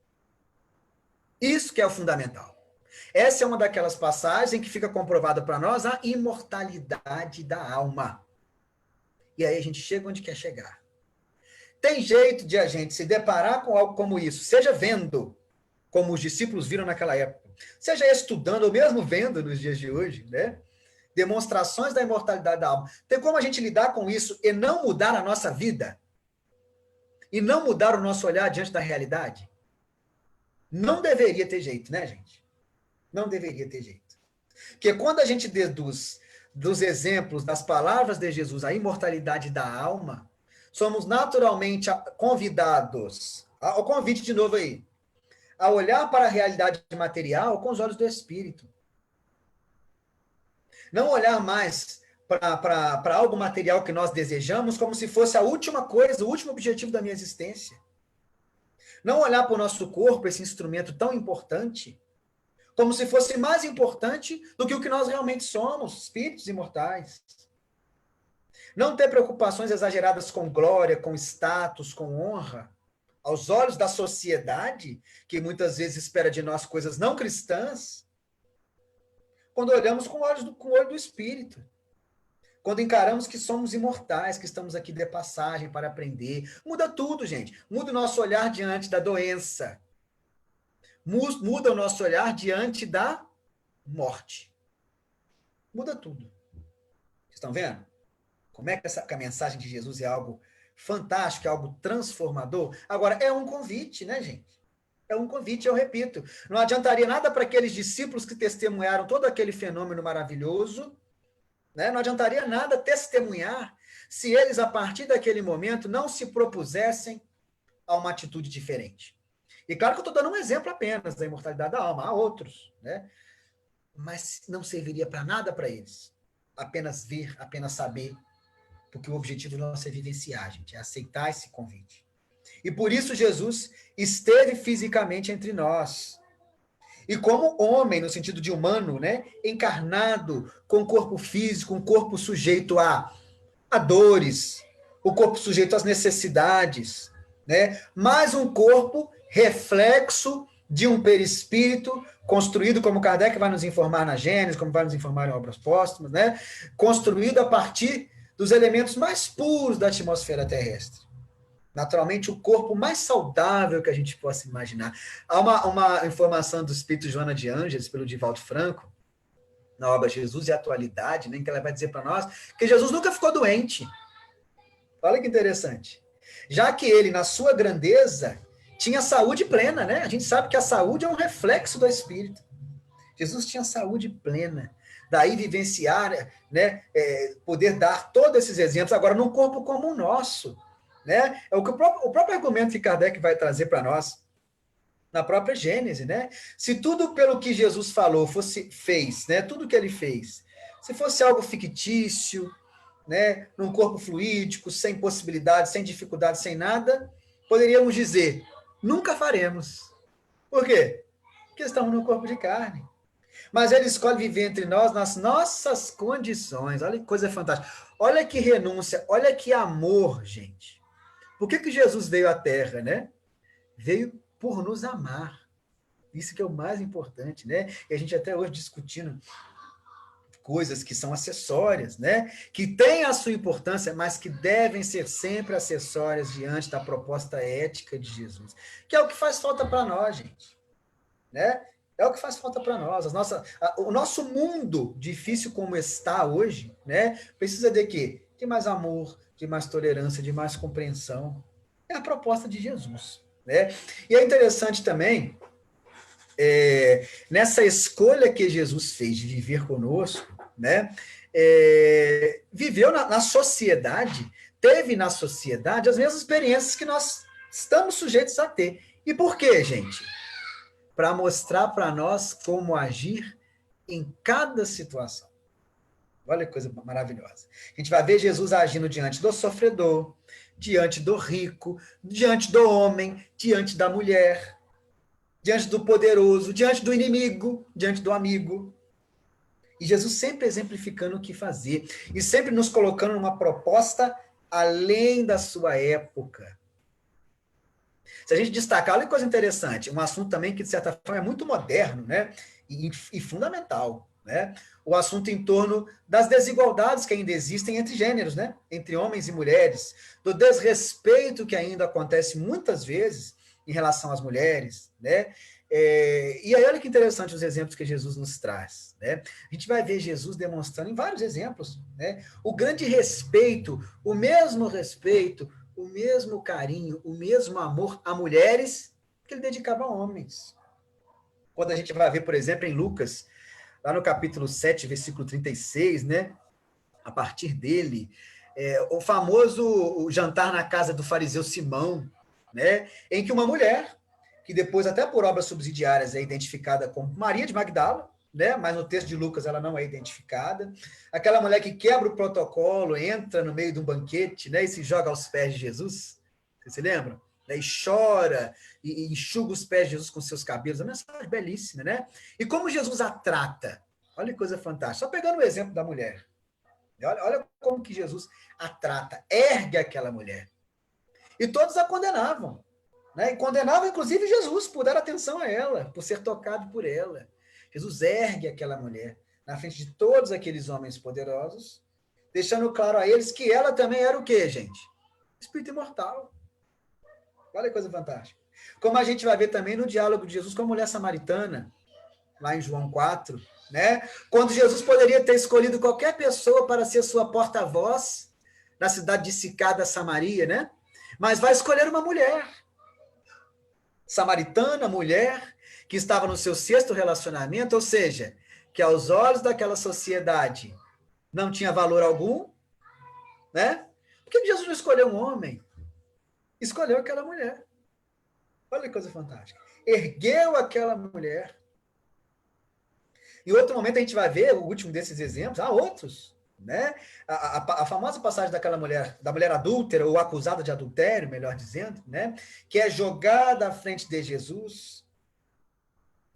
Isso que é o fundamental. Essa é uma daquelas passagens em que fica comprovada para nós a imortalidade da alma. E aí a gente chega onde quer chegar. Tem jeito de a gente se deparar com algo como isso, seja vendo, como os discípulos viram naquela época, seja estudando ou mesmo vendo nos dias de hoje, né? Demonstrações da imortalidade da alma. Tem como a gente lidar com isso e não mudar a nossa vida? E não mudar o nosso olhar diante da realidade? Não deveria ter jeito, né, gente? Não deveria ter jeito. Porque quando a gente deduz dos exemplos, das palavras de Jesus, a imortalidade da alma, somos naturalmente convidados, o convite de novo aí, a olhar para a realidade material com os olhos do Espírito. Não olhar mais para algo material que nós desejamos como se fosse a última coisa, o último objetivo da minha existência. Não olhar para o nosso corpo, esse instrumento tão importante, como se fosse mais importante do que o que nós realmente somos, espíritos imortais. Não ter preocupações exageradas com glória, com status, com honra, aos olhos da sociedade, que muitas vezes espera de nós coisas não cristãs, quando olhamos com o olho do Espírito. Quando encaramos que somos imortais, que estamos aqui de passagem para aprender. Muda tudo, gente. Muda o nosso olhar diante da doença. Muda o nosso olhar diante da morte. Muda tudo. Vocês estão vendo? Como é que a mensagem de Jesus é algo fantástico, é algo transformador? Agora, é um convite, né, gente? É um convite, eu repito. Não adiantaria nada para aqueles discípulos que testemunharam todo aquele fenômeno maravilhoso, né? Não adiantaria nada testemunhar se eles, a partir daquele momento, não se propusessem a uma atitude diferente. E claro que eu estou dando um exemplo apenas da imortalidade da alma, há outros, né? Mas não serviria para nada para eles. Apenas ver, apenas saber, porque o objetivo nosso é vivenciar, gente, é aceitar esse convite. E por isso Jesus esteve fisicamente entre nós. E como homem, no sentido de humano, né, encarnado, com corpo físico, um corpo sujeito a dores, o corpo sujeito às necessidades, né, mas um corpo reflexo de um perispírito construído, como Kardec vai nos informar na Gênesis, como vai nos informar em Obras Póstumas, né, construído a partir dos elementos mais puros da atmosfera terrestre. Naturalmente, o corpo mais saudável que a gente possa imaginar. Há uma informação do Espírito Joana de Ângeles, pelo Divaldo Franco, na obra Jesus e a Atualidade, né, em que ela vai dizer para nós que Jesus nunca ficou doente. Olha que interessante. Já que ele, na sua grandeza, tinha saúde plena, né? A gente sabe que a saúde é um reflexo do Espírito. Jesus tinha saúde plena. daí vivenciar, né, poder dar todos esses exemplos, agora num corpo como o nosso. Né? É o próprio argumento que Kardec vai trazer para nós, na própria Gênese, né? Se tudo pelo que Jesus falou fez, né? Tudo que ele fez, se fosse algo fictício, né? Num corpo fluídico, sem possibilidades, sem dificuldades, sem nada, poderíamos dizer, nunca faremos. Por quê? Porque estamos no corpo de carne. Mas ele escolhe viver entre nós nas nossas condições. Olha que coisa fantástica. Olha que renúncia, olha que amor, gente. Por que Jesus veio à Terra, né? Veio por nos amar. Isso que é o mais importante, né? E a gente até hoje discutindo coisas que são acessórias, né? Que têm a sua importância, mas que devem ser sempre acessórias diante da proposta ética de Jesus. Que é o que faz falta para nós, gente. Né? É o que faz falta para nós. O nosso mundo, difícil como está hoje, né? Precisa de quê? De mais amor, de mais tolerância, de mais compreensão. É a proposta de Jesus. Né? E é interessante também, nessa escolha que Jesus fez de viver conosco, né? Viveu na sociedade, teve na sociedade as mesmas experiências que nós estamos sujeitos a ter. E por quê, gente? Para mostrar para nós como agir em cada situação. Olha que coisa maravilhosa. A gente vai ver Jesus agindo diante do sofredor, diante do rico, diante do homem, diante da mulher, diante do poderoso, diante do inimigo, diante do amigo. E Jesus sempre exemplificando o que fazer. E sempre nos colocando numa proposta além da sua época. Se a gente destacar, olha que coisa interessante, um assunto também que, de certa forma, é muito moderno, né? E fundamental, né? O assunto em torno das desigualdades que ainda existem entre gêneros, né? Entre homens e mulheres, do desrespeito que ainda acontece muitas vezes em relação às mulheres, né? E aí, olha que interessante os exemplos que Jesus nos traz, né? A gente vai ver Jesus demonstrando em vários exemplos, né? O grande respeito, o mesmo respeito, o mesmo carinho, o mesmo amor a mulheres que ele dedicava a homens. Quando a gente vai ver, por exemplo, em Lucas, lá no capítulo 7, versículo 36, né? A partir dele, o famoso jantar na casa do fariseu Simão, né? Em que uma mulher, que depois até por obras subsidiárias é identificada como Maria de Magdala, né? Mas no texto de Lucas ela não é identificada. Aquela mulher que quebra o protocolo, entra no meio de um banquete, né? E se joga aos pés de Jesus. Vocês se lembram? E chora, e enxuga os pés de Jesus com seus cabelos. É uma mensagem belíssima, né? E como Jesus a trata? Olha que coisa fantástica. Só pegando o exemplo da mulher. Olha como que Jesus a trata. Ergue aquela mulher. E todos a condenavam. Né? E condenavam, inclusive, Jesus por dar atenção a ela, por ser tocado por ela. Jesus ergue aquela mulher na frente de todos aqueles homens poderosos, deixando claro a eles que ela também era o quê, gente? Espírito imortal. Olha que coisa fantástica. Como a gente vai ver também no diálogo de Jesus com a mulher samaritana, lá em João 4, né? Quando Jesus poderia ter escolhido qualquer pessoa para ser sua porta-voz na cidade de Sicá da Samaria, né? Mas vai escolher uma mulher. Samaritana, mulher, que estava no seu sexto relacionamento, ou seja, que aos olhos daquela sociedade não tinha valor algum, né? Por que Jesus não escolheu um homem? Escolheu aquela mulher. Olha que coisa fantástica. Ergueu aquela mulher. Em outro momento a gente vai ver, o último desses exemplos, há outros, né? A famosa passagem daquela mulher, da mulher adúltera, ou acusada de adultério, melhor dizendo, né? Que é jogada à frente de Jesus.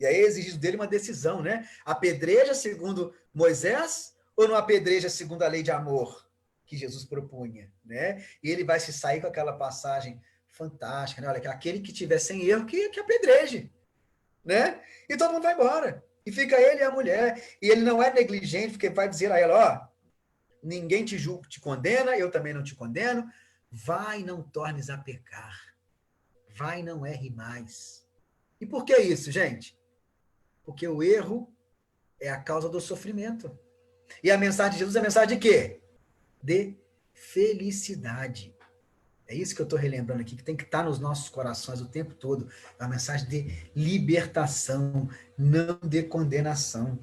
E aí é exigido dele uma decisão, né? Apedreja segundo Moisés ou não apedreja segundo a lei de amor que Jesus propunha, né? E ele vai se sair com aquela passagem fantástica, né? Olha, aquele que tiver sem erro, que apedreje, né? E todo mundo vai embora. E fica ele e a mulher. E ele não é negligente, porque vai dizer a ela, ó, ninguém te julga, te condena, eu também não te condeno. Vai, não tornes a pecar. Vai, não erre mais. E por que isso, gente? Porque o erro é a causa do sofrimento. E a mensagem de Jesus é a mensagem de quê? De felicidade. É isso que eu estou relembrando aqui, que tem que estar nos nossos corações o tempo todo. É uma mensagem de libertação, não de condenação.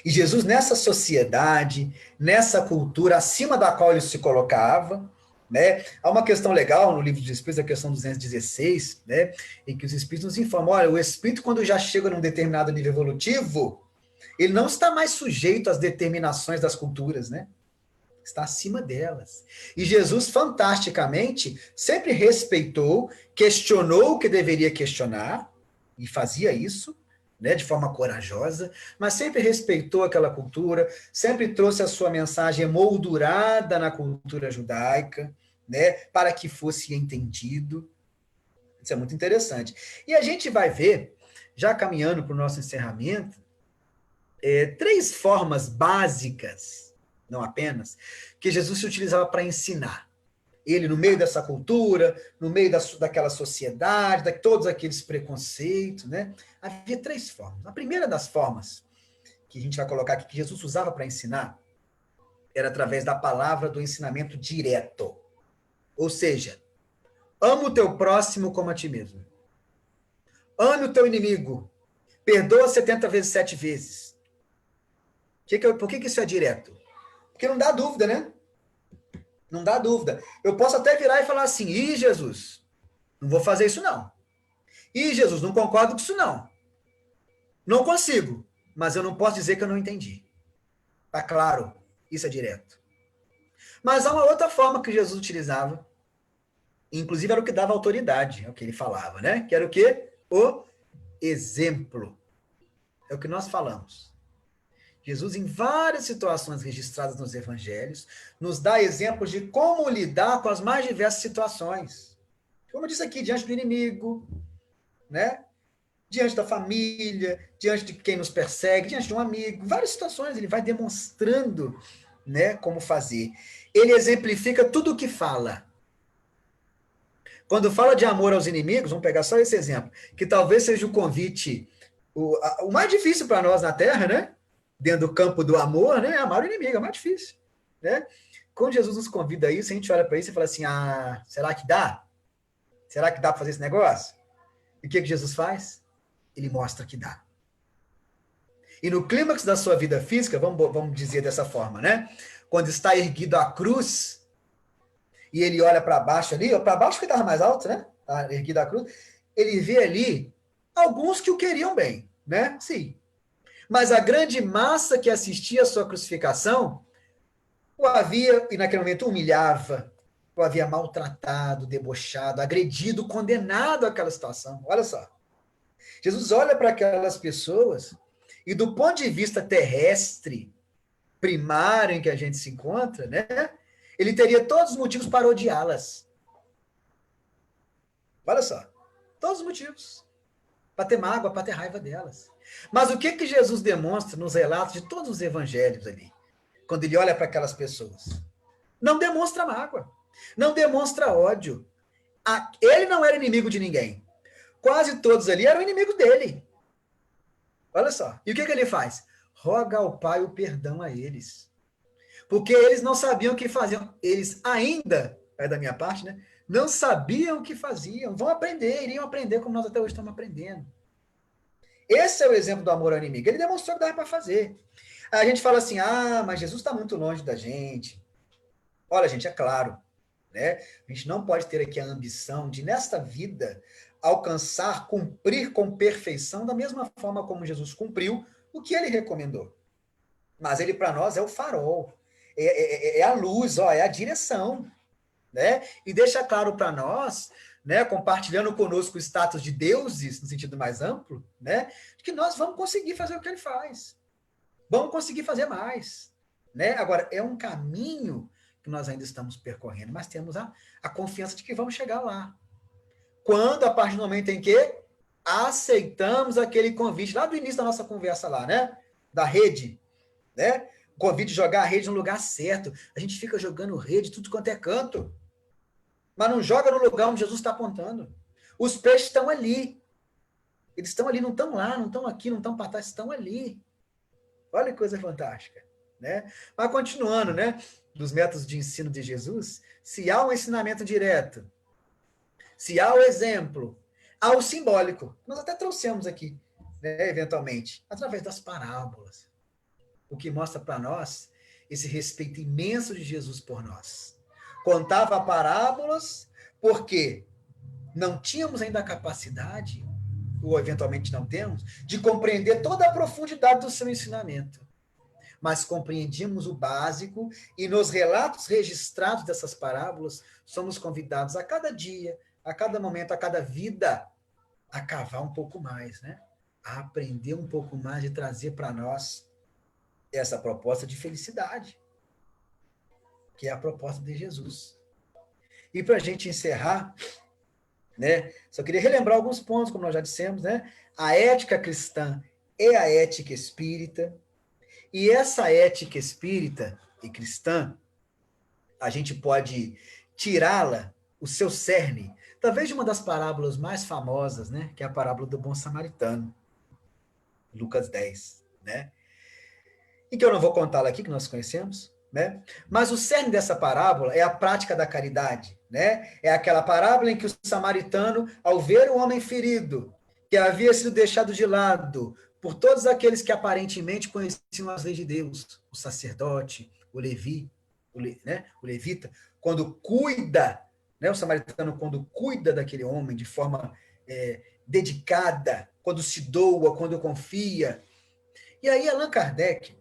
E Jesus, nessa sociedade, nessa cultura acima da qual ele se colocava, né? Há uma questão legal no livro dos Espíritos, a questão 216, né? Em que os Espíritos nos informam, olha, o Espírito, quando já chega num determinado nível evolutivo, ele não está mais sujeito às determinações das culturas, né? Está acima delas. E Jesus, fantasticamente, sempre respeitou, questionou o que deveria questionar, e fazia isso, né, de forma corajosa, mas sempre respeitou aquela cultura, sempre trouxe a sua mensagem emoldurada na cultura judaica, né, para que fosse entendido. Isso é muito interessante. E a gente vai ver, já caminhando para o nosso encerramento, três formas básicas, não apenas, que Jesus se utilizava para ensinar. Ele, no meio dessa cultura, no meio daquela sociedade, de todos aqueles preconceitos, né? Havia três formas. A primeira das formas que a gente vai colocar aqui, que Jesus usava para ensinar, era através da palavra do ensinamento direto. Ou seja, ama o teu próximo como a ti mesmo. Ame o teu inimigo. Perdoa 70 vezes, 7 vezes. Por que isso é direto? Porque não dá dúvida, né? Não dá dúvida. Eu posso até virar e falar assim, ih, Jesus, não vou fazer isso não. Ih, Jesus, não concordo com isso não. Não consigo, mas eu não posso dizer que eu não entendi. Tá claro, isso é direto. Mas há uma outra forma que Jesus utilizava, inclusive era o que dava autoridade, é o que ele falava, né? Que era o quê? O exemplo. É o que nós falamos. Jesus, em várias situações registradas nos evangelhos, nos dá exemplos de como lidar com as mais diversas situações. Como eu disse aqui, diante do inimigo, né? Diante da família, diante de quem nos persegue, diante de um amigo, várias situações ele vai demonstrando, né, como fazer. Ele exemplifica tudo o que fala. Quando fala de amor aos inimigos, vamos pegar só esse exemplo, que talvez seja o convite, o mais difícil para nós na Terra, né? Dentro do campo do amor, né? Amar o inimigo, é mais difícil, né? Quando Jesus nos convida a isso, a gente olha para isso e fala assim, será que dá? Será que dá para fazer esse negócio? E o que Jesus faz? Ele mostra que dá. E no clímax da sua vida física, vamos dizer dessa forma, né? Quando está erguido à cruz, e ele olha para baixo ali, para baixo que estava mais alto, né? Tá erguido à cruz, ele vê ali alguns que o queriam bem, né? Sim. Mas a grande massa que assistia à sua crucificação o havia, e naquele momento, humilhava, o havia maltratado, debochado, agredido, condenado àquela situação. Olha só. Jesus olha para aquelas pessoas e, do ponto de vista terrestre, primário em que a gente se encontra, né? Ele teria todos os motivos para odiá-las. Olha só. Todos os motivos. Para ter mágoa, para ter raiva delas. Mas o que Jesus demonstra nos relatos de todos os evangelhos ali? Quando ele olha para aquelas pessoas. Não demonstra mágoa. Não demonstra ódio. Ele não era inimigo de ninguém. Quase todos ali eram inimigos dele. Olha só. E o que ele faz? Roga ao Pai o perdão a eles. Porque eles não sabiam o que faziam. Eles ainda, é da minha parte, né? Não sabiam o que faziam. Vão aprender, iriam aprender como nós até hoje estamos aprendendo. Esse é o exemplo do amor ao inimigo. Ele demonstrou que dava para fazer. A gente fala assim, mas Jesus está muito longe da gente. Olha, gente, é claro, né? A gente não pode ter aqui a ambição de, nesta vida, alcançar, cumprir com perfeição da mesma forma como Jesus cumpriu o que ele recomendou. Mas ele, para nós, é o farol, é a luz, é a direção, né? E deixa claro para nós, né, compartilhando conosco o status de deuses, no sentido mais amplo, né, que nós vamos conseguir fazer o que ele faz. Vamos conseguir fazer mais. Né? Agora, é um caminho que nós ainda estamos percorrendo, mas temos a confiança de que vamos chegar lá. Quando, a partir do momento em que aceitamos aquele convite, lá do início da nossa conversa lá, né? Da rede, né? O convite de jogar a rede no lugar certo. A gente fica jogando rede tudo quanto é canto. Mas não joga no lugar onde Jesus está apontando. Os peixes estão ali. Eles estão ali, não estão lá, não estão aqui, não estão para trás, estão ali. Olha que coisa fantástica. Né? Mas continuando, né? Dos métodos de ensino de Jesus, se há um ensinamento direto, se há o exemplo, há o simbólico. Nós até trouxemos aqui, né, eventualmente, através das parábolas. o que mostra para nós esse respeito imenso de Jesus por nós. Contava parábolas porque não tínhamos ainda a capacidade, ou eventualmente não temos, de compreender toda a profundidade do seu ensinamento. Mas compreendíamos o básico e nos relatos registrados dessas parábolas, somos convidados a cada dia, a cada momento, a cada vida, a cavar um pouco mais, né? A aprender um pouco mais e trazer para nós essa proposta de felicidade, que é a proposta de Jesus. E para a gente encerrar, né, só queria relembrar alguns pontos, como nós já dissemos, né? A ética cristã é a ética espírita, e essa ética espírita e cristã, a gente pode tirá-la, o seu cerne, talvez de uma das parábolas mais famosas, né? Que é a parábola do bom samaritano, Lucas 10, né? E que eu não vou contá-la aqui, que nós conhecemos, né? Mas o cerne dessa parábola é a prática da caridade, né? É aquela parábola em que o samaritano, ao ver o homem ferido, que havia sido deixado de lado por todos aqueles que aparentemente conheciam as leis de Deus, o sacerdote, o levi, né? O levita, quando cuida, né? O samaritano, quando cuida daquele homem de forma dedicada, quando se doa, quando confia. E aí Allan Kardec,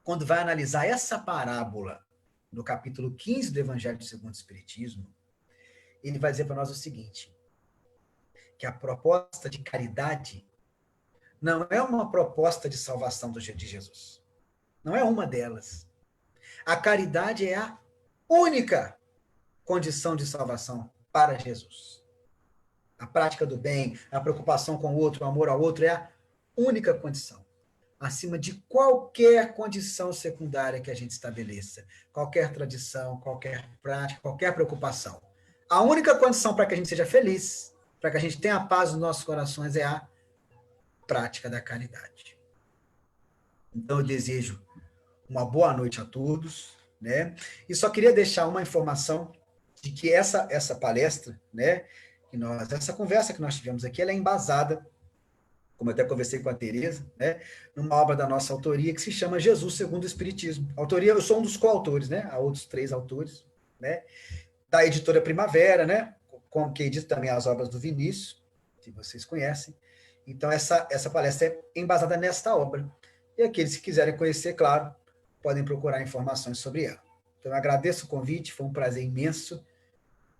quando vai analisar essa parábola no capítulo 15 do Evangelho segundo o Espiritismo, ele vai dizer para nós o seguinte, que a proposta de caridade não é uma proposta de salvação de Jesus. Não é uma delas. A caridade é a única condição de salvação para Jesus. A prática do bem, a preocupação com o outro, o amor ao outro é a única condição. Acima de qualquer condição secundária que a gente estabeleça, qualquer tradição, qualquer prática, qualquer preocupação. A única condição para que a gente seja feliz, para que a gente tenha paz nos nossos corações, é a prática da caridade. Então, eu desejo uma boa noite a todos, né? E só queria deixar uma informação de que essa palestra, né, essa conversa que nós tivemos aqui, ela é embasada, como eu até conversei com a Tereza, né, numa obra da nossa autoria que se chama Jesus segundo o Espiritismo. Autoria, eu sou um dos coautores, né? Há outros 3 autores, né? Da editora Primavera, né? Com que edita também as obras do Vinícius, que vocês conhecem. Então, essa palestra é embasada nesta obra. E aqueles que quiserem conhecer, claro, podem procurar informações sobre ela. Então, eu agradeço o convite, foi um prazer imenso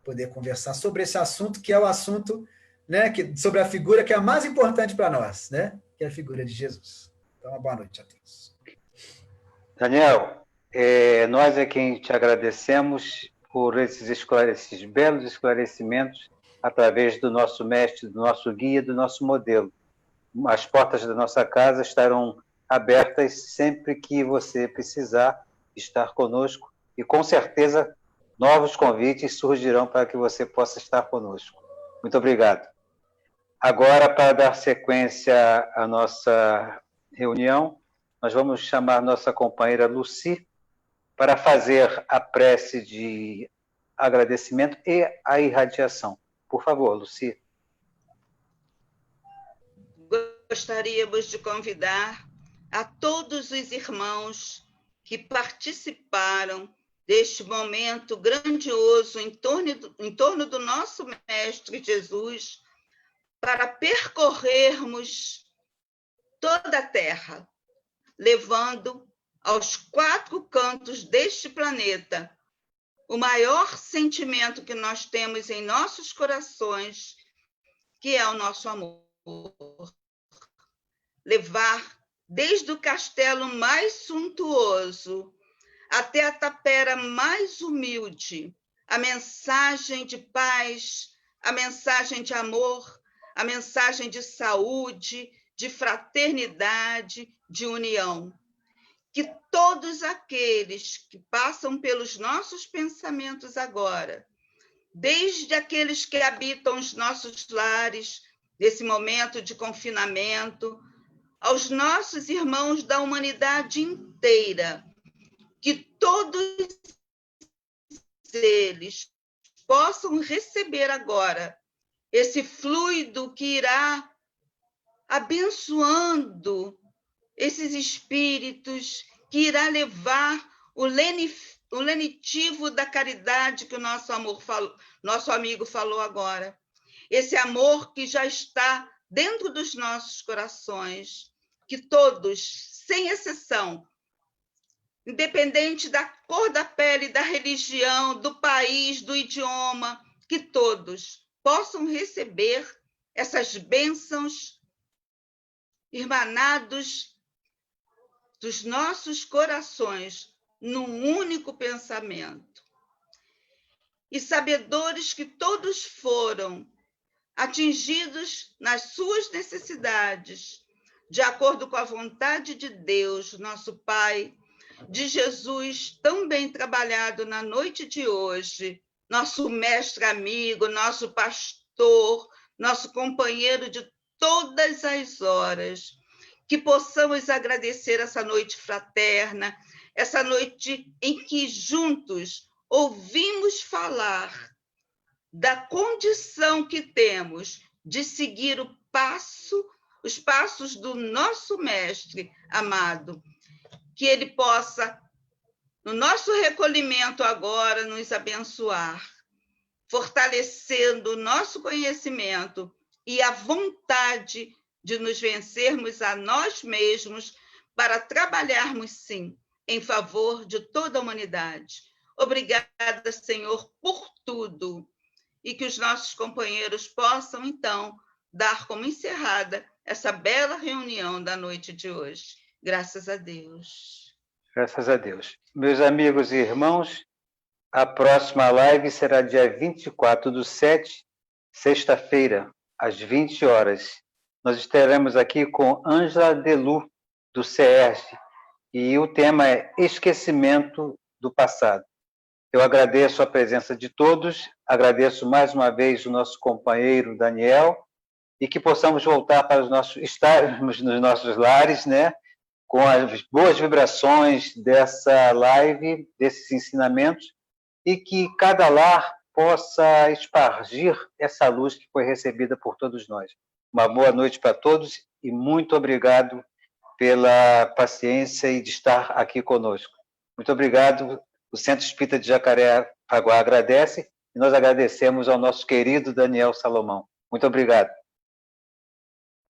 poder conversar sobre esse assunto, que é o assunto, né, sobre a figura que é a mais importante para nós, né, que é a figura de Jesus. Então, uma boa noite a todos. Daniel, nós é quem te agradecemos por esses belos esclarecimentos através do nosso mestre, do nosso guia, do nosso modelo. As portas da nossa casa estarão abertas sempre que você precisar estar conosco e, com certeza, novos convites surgirão para que você possa estar conosco. Muito obrigado. Agora, para dar sequência à nossa reunião, nós vamos chamar nossa companheira Lucy para fazer a prece de agradecimento e a irradiação. Por favor, Lucy. Gostaríamos de convidar a todos os irmãos que participaram deste momento grandioso em torno do nosso Mestre Jesus, para percorrermos toda a Terra, levando aos 4 cantos deste planeta o maior sentimento que nós temos em nossos corações, que é o nosso amor. Levar desde o castelo mais suntuoso até a tapera mais humilde a mensagem de paz, a mensagem de amor, a mensagem de saúde, de fraternidade, de união. Que todos aqueles que passam pelos nossos pensamentos agora, desde aqueles que habitam os nossos lares, nesse momento de confinamento, aos nossos irmãos da humanidade inteira, que todos eles possam receber agora esse fluido que irá abençoando esses espíritos que irá levar o lenitivo da caridade que o nosso amigo falou agora. Esse amor que já está dentro dos nossos corações, que todos, sem exceção, independente da cor da pele, da religião, do país, do idioma, que todos possam receber essas bênçãos irmanados dos nossos corações num único pensamento. E sabedores que todos foram atingidos nas suas necessidades, de acordo com a vontade de Deus, nosso Pai, de Jesus, tão bem trabalhado na noite de hoje, nosso mestre amigo, nosso pastor, nosso companheiro de todas as horas, que possamos agradecer essa noite fraterna, essa noite em que juntos ouvimos falar da condição que temos de seguir os passos do nosso mestre amado, que ele possa, no nosso recolhimento agora, nos abençoar, fortalecendo o nosso conhecimento e a vontade de nos vencermos a nós mesmos para trabalharmos, sim, em favor de toda a humanidade. Obrigada, Senhor, por tudo. E que os nossos companheiros possam, então, dar como encerrada essa bela reunião da noite de hoje. Graças a Deus. Graças a Deus. Meus amigos e irmãos, a próxima live será dia 24/7, sexta-feira, às 20 horas. Nós estaremos aqui com Ângela Delu, do CERJ, e o tema é Esquecimento do Passado. Eu agradeço a presença de todos, agradeço mais uma vez o nosso companheiro Daniel, e que possamos voltar para estarmos nos nossos lares, né, com as boas vibrações dessa live, desses ensinamentos, e que cada lar possa espargir essa luz que foi recebida por todos nós. Uma boa noite para todos e muito obrigado pela paciência e de estar aqui conosco. Muito obrigado. O Centro Espírita de Jacarepaguá agradece e nós agradecemos ao nosso querido Daniel Salomão. Muito obrigado.